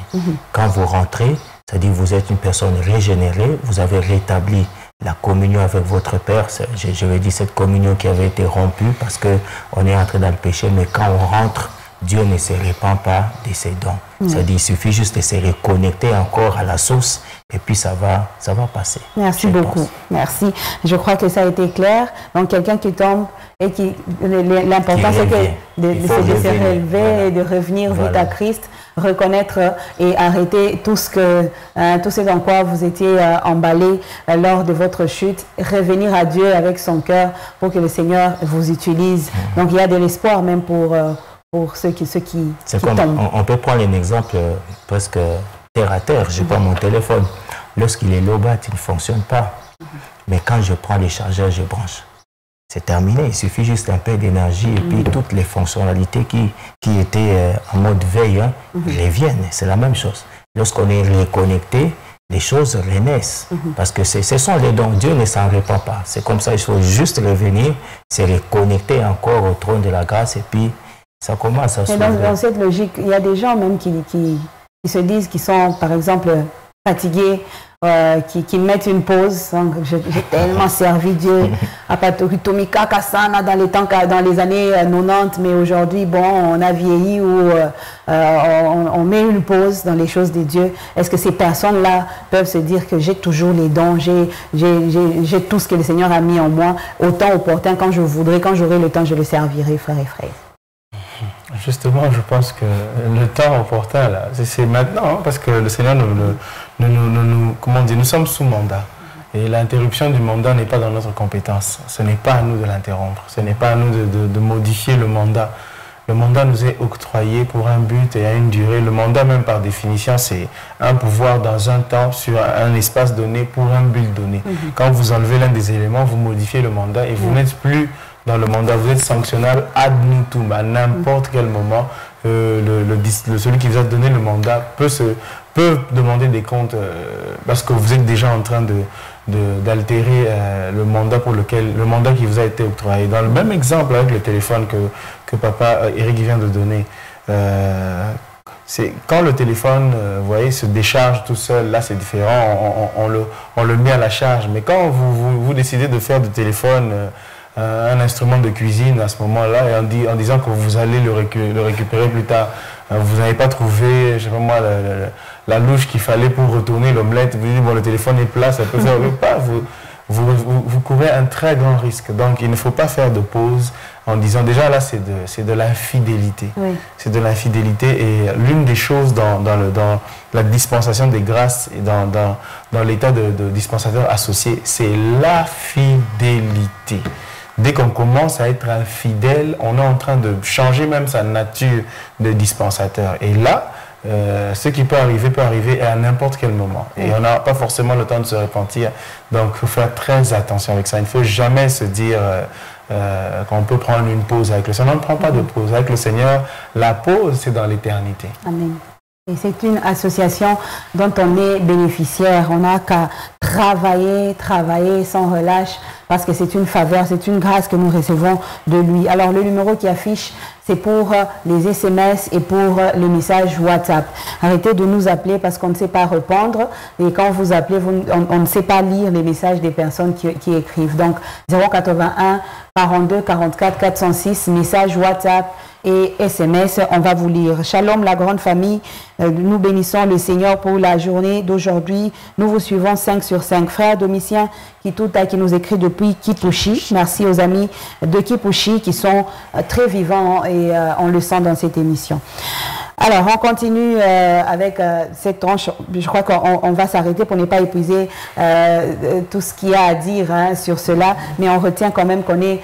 Quand vous rentrez, c'est-à-dire que vous êtes une personne régénérée, vous avez rétabli la communion avec votre Père. Je vais dire cette communion qui avait été rompue parce qu'on est entré dans le péché, mais quand on rentre, Dieu ne se répand pas de ses dons. C'est-à-dire qu'il suffit juste de se reconnecter encore à la source et puis ça va passer. Merci beaucoup. Merci. Je crois que ça a été clair. Donc quelqu'un qui tombe et qui... L'important c'est de se relever et de revenir vite à Christ, reconnaître et arrêter tout ce dans quoi vous étiez emballé lors de votre chute, revenir à Dieu avec son cœur pour que le Seigneur vous utilise. Donc il y a de l'espoir même pour ceux qui tombent. On peut prendre un exemple presque terre à terre. Je prends mon téléphone. Lorsqu'il est low bat, il ne fonctionne pas. Mais quand je prends les chargeurs, je branche. C'est terminé. Il suffit juste un peu d'énergie et puis toutes les fonctionnalités qui étaient en mode veille, reviennent. C'est la même chose. Lorsqu'on est reconnecté, les choses renaissent. Parce que ce sont les dons. Dieu ne s'en répand pas. C'est comme ça, il faut juste revenir, se reconnecter encore au trône de la grâce et puis ça commence à se dans cette logique, il y a des gens même qui se disent qu'ils sont, par exemple, fatigués qui mettent une pause. J'ai tellement servi Dieu à Tomika Kassana dans les années 90, mais aujourd'hui, bon, on a vieilli où on met une pause dans les choses de Dieu. Est-ce que ces personnes-là peuvent se dire que j'ai toujours les dons, j'ai tout ce que le Seigneur a mis en moi, autant opportun quand je voudrais, quand j'aurai le temps, je le servirai, frères et frères. Justement, je pense que le temps opportun, là, c'est maintenant, hein, parce que le Seigneur comment dire, nous sommes sous mandat. Et l'interruption du mandat n'est pas dans notre compétence. Ce n'est pas à nous de l'interrompre. Ce n'est pas à nous de modifier le mandat. Le mandat nous est octroyé pour un but et à une durée. Le mandat, même par définition, c'est un pouvoir dans un temps, sur un espace donné, pour un but donné. Quand vous enlevez l'un des éléments, vous modifiez le mandat et vous n'êtes plus dans le mandat, vous êtes sanctionnable ad nutum, à n'importe quel moment. Celui qui vous a donné le mandat peut demander des comptes parce que vous êtes déjà en train d'altérer le mandat qui vous a été octroyé. Dans le même exemple avec le téléphone que papa Eric vient de donner, c'est quand le téléphone, vous voyez, se décharge tout seul, là c'est différent, on le met à la charge. Mais quand vous décidez de faire du téléphone un instrument de cuisine à ce moment-là, et en disant que vous allez le récupérer plus tard, vous n'avez pas trouvé, je sais pas moi, la louche qu'il fallait pour retourner l'omelette, vous dites, bon, le téléphone est plat, ça peut faire le pas, vous courez un très grand risque. Donc il ne faut pas faire de pause en disant, déjà là c'est de l'infidélité. Oui. C'est de l'infidélité, et l'une des choses dans la dispensation des grâces et dans l'état de dispensateur associé, c'est la fidélité. Dès qu'on commence à être infidèle, on est en train de changer même sa nature de dispensateur. Et là, ce qui peut arriver à n'importe quel moment. Et on n'a pas forcément le temps de se repentir. Donc, il faut faire très attention avec ça. Il ne faut jamais se dire qu'on peut prendre une pause avec le Seigneur. On ne prend pas de pause. Avec le Seigneur, la pause, c'est dans l'éternité. Amen. Et c'est une association dont on est bénéficiaire. On n'a qu'à travailler sans relâche, parce que c'est une faveur, c'est une grâce que nous recevons de lui. Alors le numéro qui affiche, c'est pour les SMS et pour les messages WhatsApp. Arrêtez de nous appeler parce qu'on ne sait pas répondre. Et quand vous appelez, on ne sait pas lire les messages des personnes qui écrivent. Donc 081 42 44 406, message WhatsApp et SMS, on va vous lire. Shalom la grande famille, nous bénissons le Seigneur pour la journée d'aujourd'hui. Nous vous suivons 5 sur 5. Frère Domitien qui nous écrit depuis Kipushi. Merci aux amis de Kipushi qui sont très vivants et on le sent dans cette émission. Alors, on continue avec cette tranche. Je crois qu'on va s'arrêter pour ne pas épuiser tout ce qu'il y a à dire sur cela, mais on retient quand même qu'on est,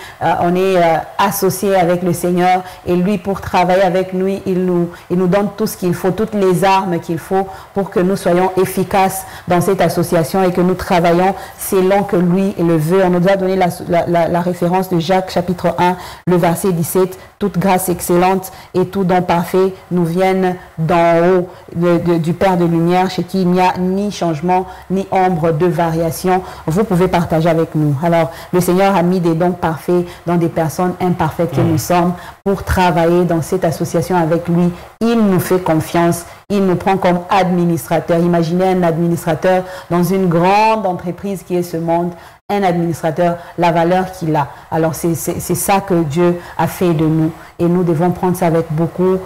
associé avec le Seigneur, et lui, pour travailler avec nous, il nous donne tout ce qu'il faut, toutes les armes qu'il faut pour que nous soyons efficaces dans cette association et que nous travaillons selon que lui le veut. On nous a donné la référence de Jacques chapitre 1, le verset 17. Toute grâce excellente et tout don parfait nous viennent d'en haut du Père de lumière, chez qui il n'y a ni changement ni ombre de variation. Vous pouvez partager avec nous. Alors, le Seigneur a mis des dons parfaits dans des personnes imparfaites que nous sommes pour travailler dans cette association avec lui. Il nous fait confiance. Il nous prend comme administrateur. Imaginez un administrateur dans une grande entreprise qui est ce monde. Un administrateur, la valeur qu'il a. Alors c'est ça que Dieu a fait de nous. Et nous devons prendre ça avec beaucoup,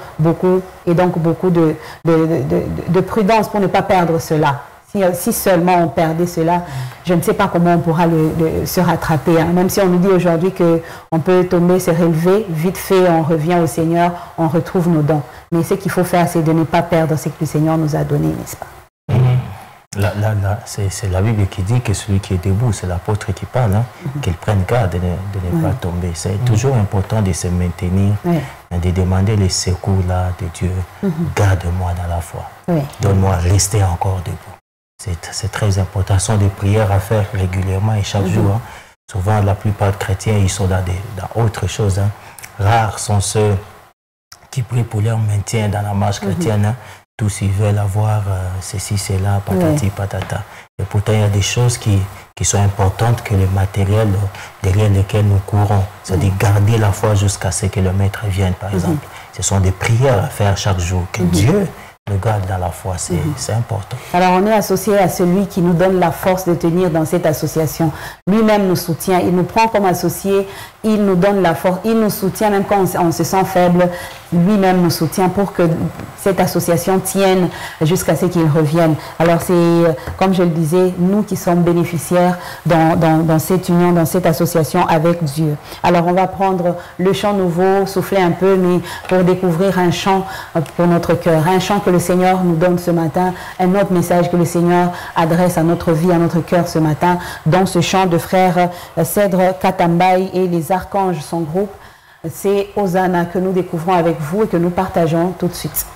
et donc beaucoup de prudence pour ne pas perdre cela. Si seulement on perdait cela, je ne sais pas comment on pourra se rattraper. Hein. Même si on nous dit aujourd'hui qu'on peut tomber, se relever, vite fait, on revient au Seigneur, on retrouve nos dons. Mais ce qu'il faut faire, c'est de ne pas perdre ce que le Seigneur nous a donné, n'est-ce pas? C'est la Bible qui dit que celui qui est debout, c'est l'apôtre qui parle, hein, qu'il prenne garde de ne pas tomber. C'est toujours important de se maintenir, de demander les secours là de Dieu. Garde-moi dans la foi. Donne-moi rester encore debout. C'est très important. Ce sont des prières à faire régulièrement et chaque jour. Hein. Souvent, la plupart des chrétiens, ils sont dans autre chose. Hein. Rares sont ceux qui prient pour leur maintien dans la marche chrétienne. Hein. Tous ils veulent avoir ceci, cela, patati, patata. Et pourtant, il y a des choses qui sont importantes que le matériel derrière lequel nous courons. C'est-à-dire garder la foi jusqu'à ce que le Maître vienne, par exemple. Ce sont des prières à faire chaque jour. Que Dieu nous garde dans la foi. C'est important. Alors on est associé à celui qui nous donne la force de tenir dans cette association. Lui-même nous soutient, il nous prend comme associés, il nous donne la force, il nous soutient même quand on se sent faible. Lui-même nous soutient pour que cette association tienne jusqu'à ce qu'il revienne. Alors c'est, comme je le disais, nous qui sommes bénéficiaires dans cette union, dans cette association avec Dieu. Alors on va prendre le chant nouveau, souffler un peu, mais pour découvrir un chant pour notre cœur, un chant que le Seigneur nous donne ce matin, un autre message que le Seigneur adresse à notre vie, à notre cœur ce matin, dans ce chant de frère Cèdre Katambaye et les Archanges, son groupe. C'est Hosanna que nous découvrons avec vous et que nous partageons tout de suite.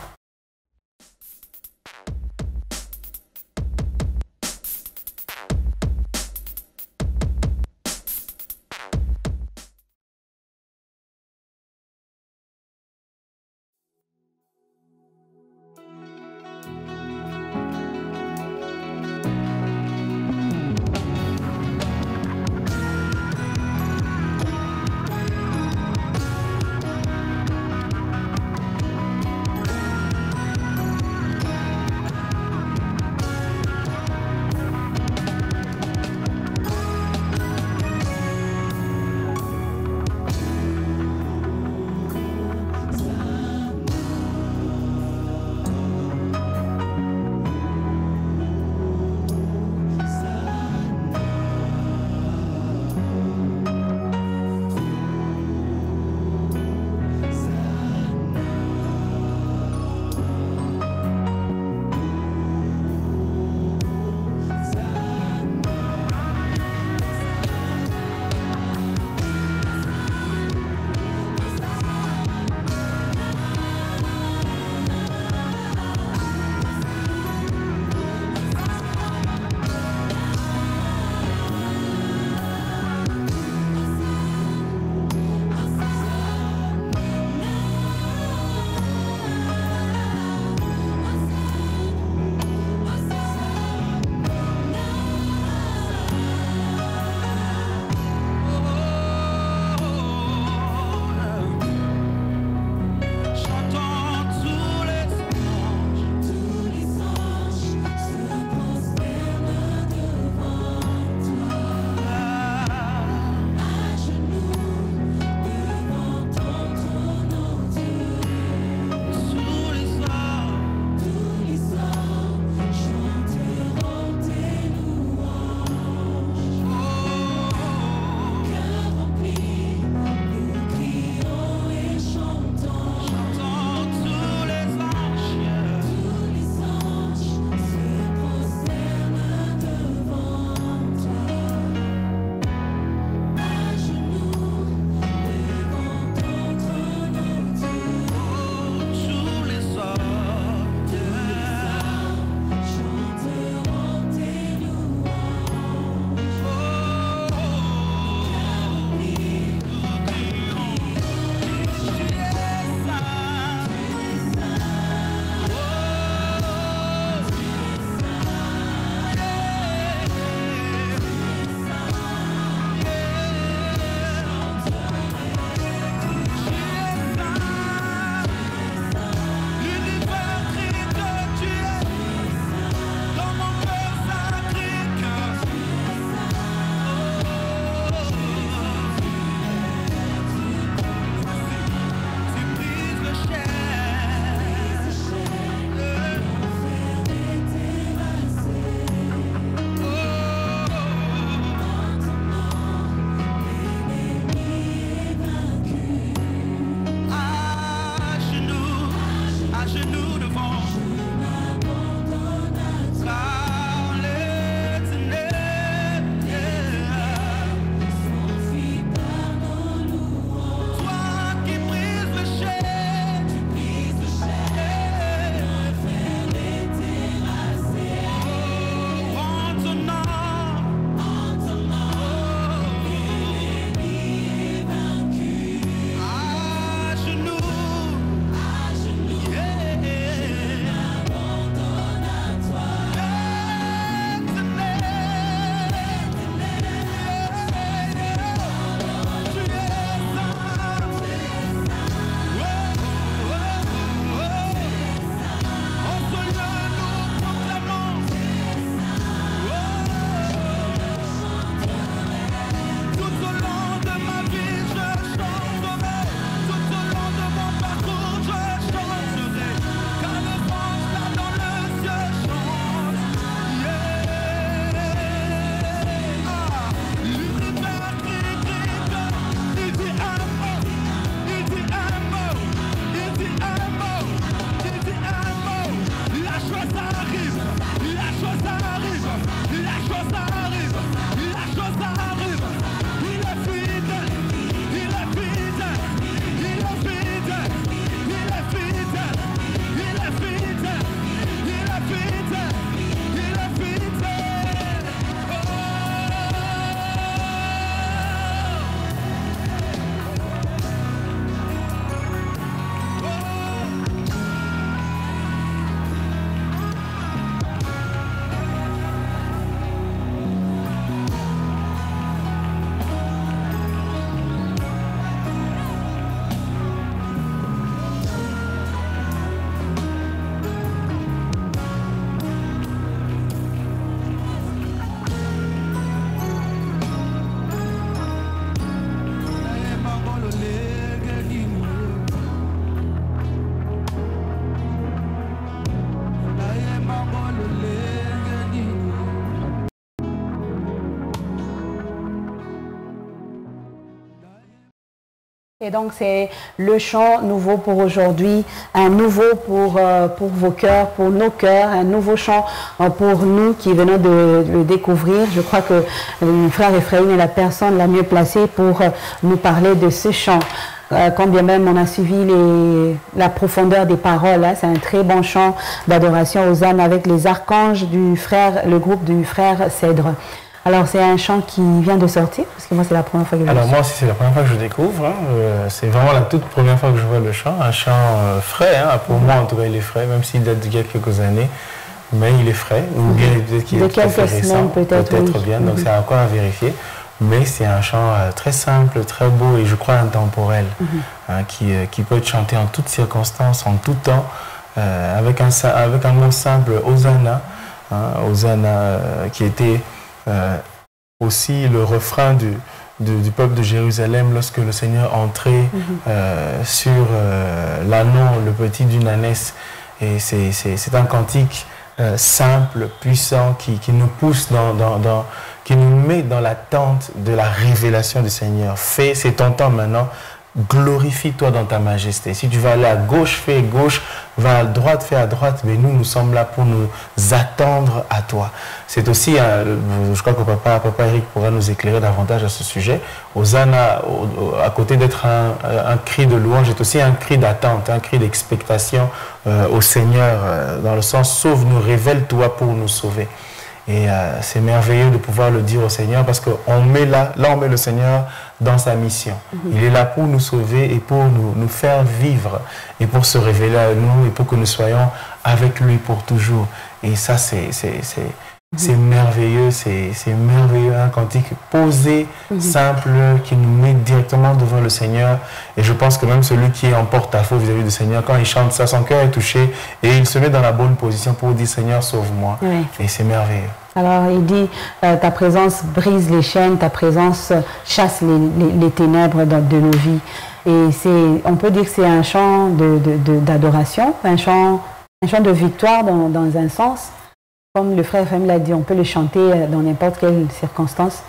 Et donc c'est le chant nouveau pour aujourd'hui, un nouveau pour vos cœurs, pour nos cœurs, un nouveau chant pour nous qui venons de le découvrir. Je crois que mon frère Ephraim est la personne la mieux placée pour nous parler de ce chant. Quand bien même on a suivi la profondeur des paroles, hein, c'est un très bon chant d'adoration aux âmes avec les archanges du frère, le groupe du frère Cèdre. Alors c'est un chant qui vient de sortir, parce que moi c'est la première fois que je le Alors moi aussi c'est la première fois que je découvre, hein. C'est vraiment la toute première fois que je vois le chant, un chant frais, hein. Pour moi en tout cas il est frais, même s'il date d'il y a quelques années, mais il est frais, ou bien peut-être qu'il est très récent, peut-être oui. Bien, donc c'est encore à vérifier, mais c'est un chant très simple, très beau et je crois intemporel, hein, qui peut être chanté en toutes circonstances, en tout temps, avec un mot simple, Hosanna, hein, Hosanna qui était aussi le refrain du peuple de Jérusalem lorsque le Seigneur entrait sur l'ânon, le petit d'une ânesse. Et c'est un cantique simple, puissant, qui nous pousse qui nous met dans l'attente de la révélation du Seigneur. C'est ton temps maintenant. Glorifie-toi dans ta majesté. Si tu vas aller à gauche, fais gauche, va à droite, fais à droite, mais nous sommes là pour nous attendre à toi. C'est aussi, je crois que papa Eric pourra nous éclairer davantage à ce sujet. Hosanna, à côté d'être un cri de louange, est aussi un cri d'attente, un cri d'expectation au Seigneur, dans le sens sauve-nous, révèle-toi pour nous sauver. Et c'est merveilleux de pouvoir le dire au Seigneur parce qu'on met là on met le Seigneur dans sa mission. Il est là pour nous sauver et pour nous faire vivre et pour se révéler à nous et pour que nous soyons avec lui pour toujours. Et ça, c'est merveilleux, c'est merveilleux, un cantique posé, simple, qui nous met directement devant le Seigneur. Et je pense que même celui qui est en porte-à-faux vis-à-vis du Seigneur, quand il chante ça, son cœur est touché et il se met dans la bonne position pour dire Seigneur, sauve-moi. Oui. Et c'est merveilleux. Alors il dit, ta présence brise les chaînes, ta présence chasse les ténèbres de nos vies. Et on peut dire que c'est un chant d'adoration, un chant de victoire dans un sens. Comme le frère Ephraim l'a dit, on peut le chanter dans n'importe quelle circonstance.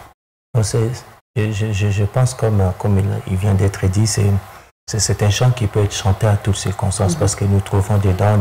Je pense, comme il vient d'être dit, c'est un chant qui peut être chanté à toutes circonstances parce que nous trouvons dedans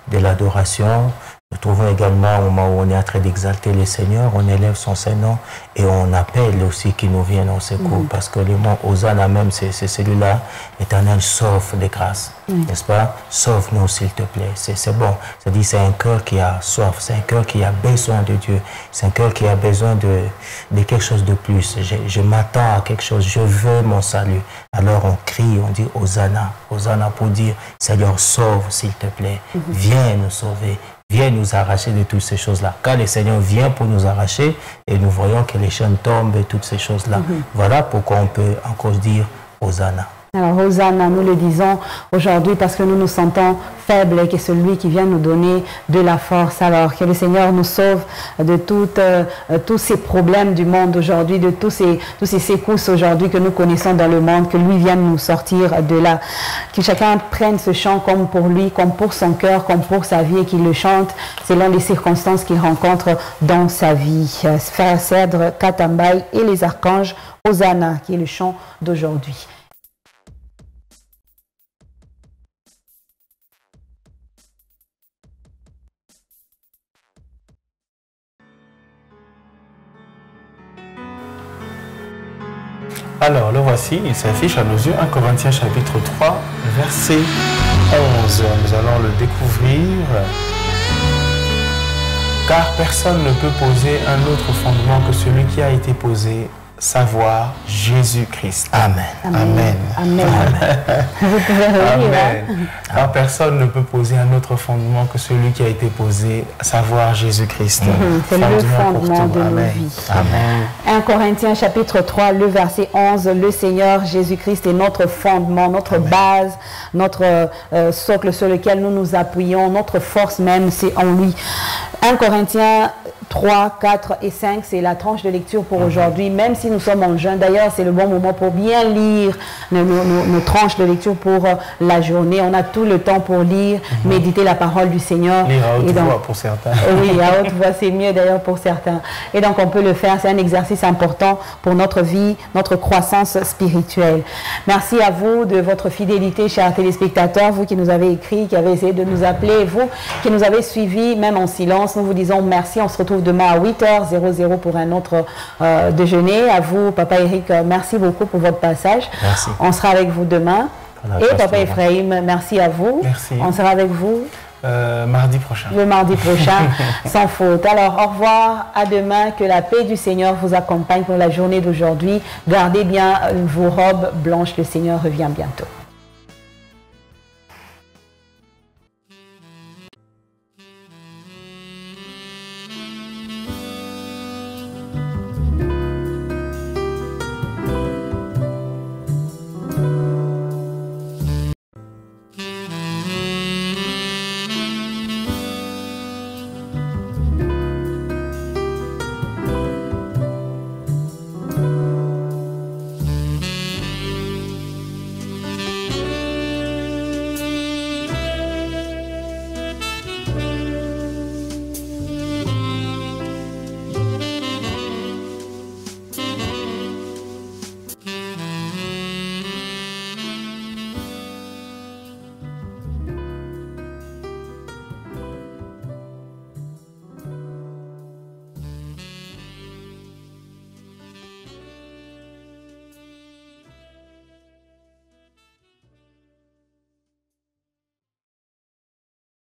de l'adoration. Nous trouvons également au moment où on est en train d'exalter le Seigneur, on élève son Saint-Nom et on appelle aussi qu'il nous vienne au secours. Parce que le mot Hosanna même, c'est celui-là, Éternel, sauve de grâce. N'est-ce pas? Sauve-nous s'il te plaît. C'est bon. C'est-à-dire c'est un cœur qui a soif, c'est un cœur qui a besoin de Dieu, c'est un cœur qui a besoin de quelque chose de plus. Je m'attends à quelque chose, je veux mon salut. Alors on crie, on dit Hosanna. Hosanna pour dire Seigneur, sauve s'il te plaît. Viens nous sauver. Viens nous arracher de toutes ces choses-là. Quand le Seigneur vient pour nous arracher, et nous voyons que les chaînes tombent et toutes ces choses-là, voilà pourquoi on peut encore dire Hosanna. Alors Hosanna, nous le disons aujourd'hui parce que nous nous sentons faibles et que c'est lui qui vient nous donner de la force. Alors que le Seigneur nous sauve de tous ces problèmes du monde aujourd'hui, de tous ces secousses aujourd'hui que nous connaissons dans le monde, que lui vienne nous sortir de là. Que chacun prenne ce chant comme pour lui, comme pour son cœur, comme pour sa vie et qu'il le chante selon les circonstances qu'il rencontre dans sa vie. Frère Cèdre, Katambaï et les archanges, Hosanna, qui est le chant d'aujourd'hui. Alors, le voici, il s'affiche à nos yeux, 1 Corinthiens chapitre 3, verset 11. Nous allons le découvrir. Car personne ne peut poser un autre fondement que celui qui a été posé, savoir Jésus-Christ. Amen. Amen. Amen. Vous pouvez relire. Amen. Car personne ne peut poser un autre fondement que celui qui a été posé, savoir Jésus-Christ. C'est le fondement de nos vies. Amen. 1 Corinthiens chapitre 3, le verset 11, le Seigneur Jésus-Christ est notre fondement, notre base, notre socle sur lequel nous nous appuyons, notre force même, c'est en lui. 1 Corinthiens 3, 4 et 5, c'est la tranche de lecture pour aujourd'hui. Même si si nous sommes en jeûne. D'ailleurs, c'est le bon moment pour bien lire nos tranches de lecture pour la journée. On a tout le temps pour lire, méditer la parole du Seigneur. Lire à haute voix pour certains. Oui, à haute voix, c'est mieux d'ailleurs pour certains. Et donc, on peut le faire. C'est un exercice important pour notre vie, notre croissance spirituelle. Merci à vous de votre fidélité, chers téléspectateurs, vous qui nous avez écrit, qui avez essayé de nous appeler, vous qui nous avez suivis, même en silence. Nous vous disons merci. On se retrouve demain à 8h00 pour un autre déjeuner. À vous, Papa Eric, merci beaucoup pour votre passage. Merci. On sera avec vous demain. Et Papa Ephraim, merci à vous. Merci. On sera avec vous mardi prochain. le mardi prochain, sans faute. Alors, au revoir, à demain, que la paix du Seigneur vous accompagne pour la journée d'aujourd'hui. Gardez bien vos robes blanches, le Seigneur revient bientôt.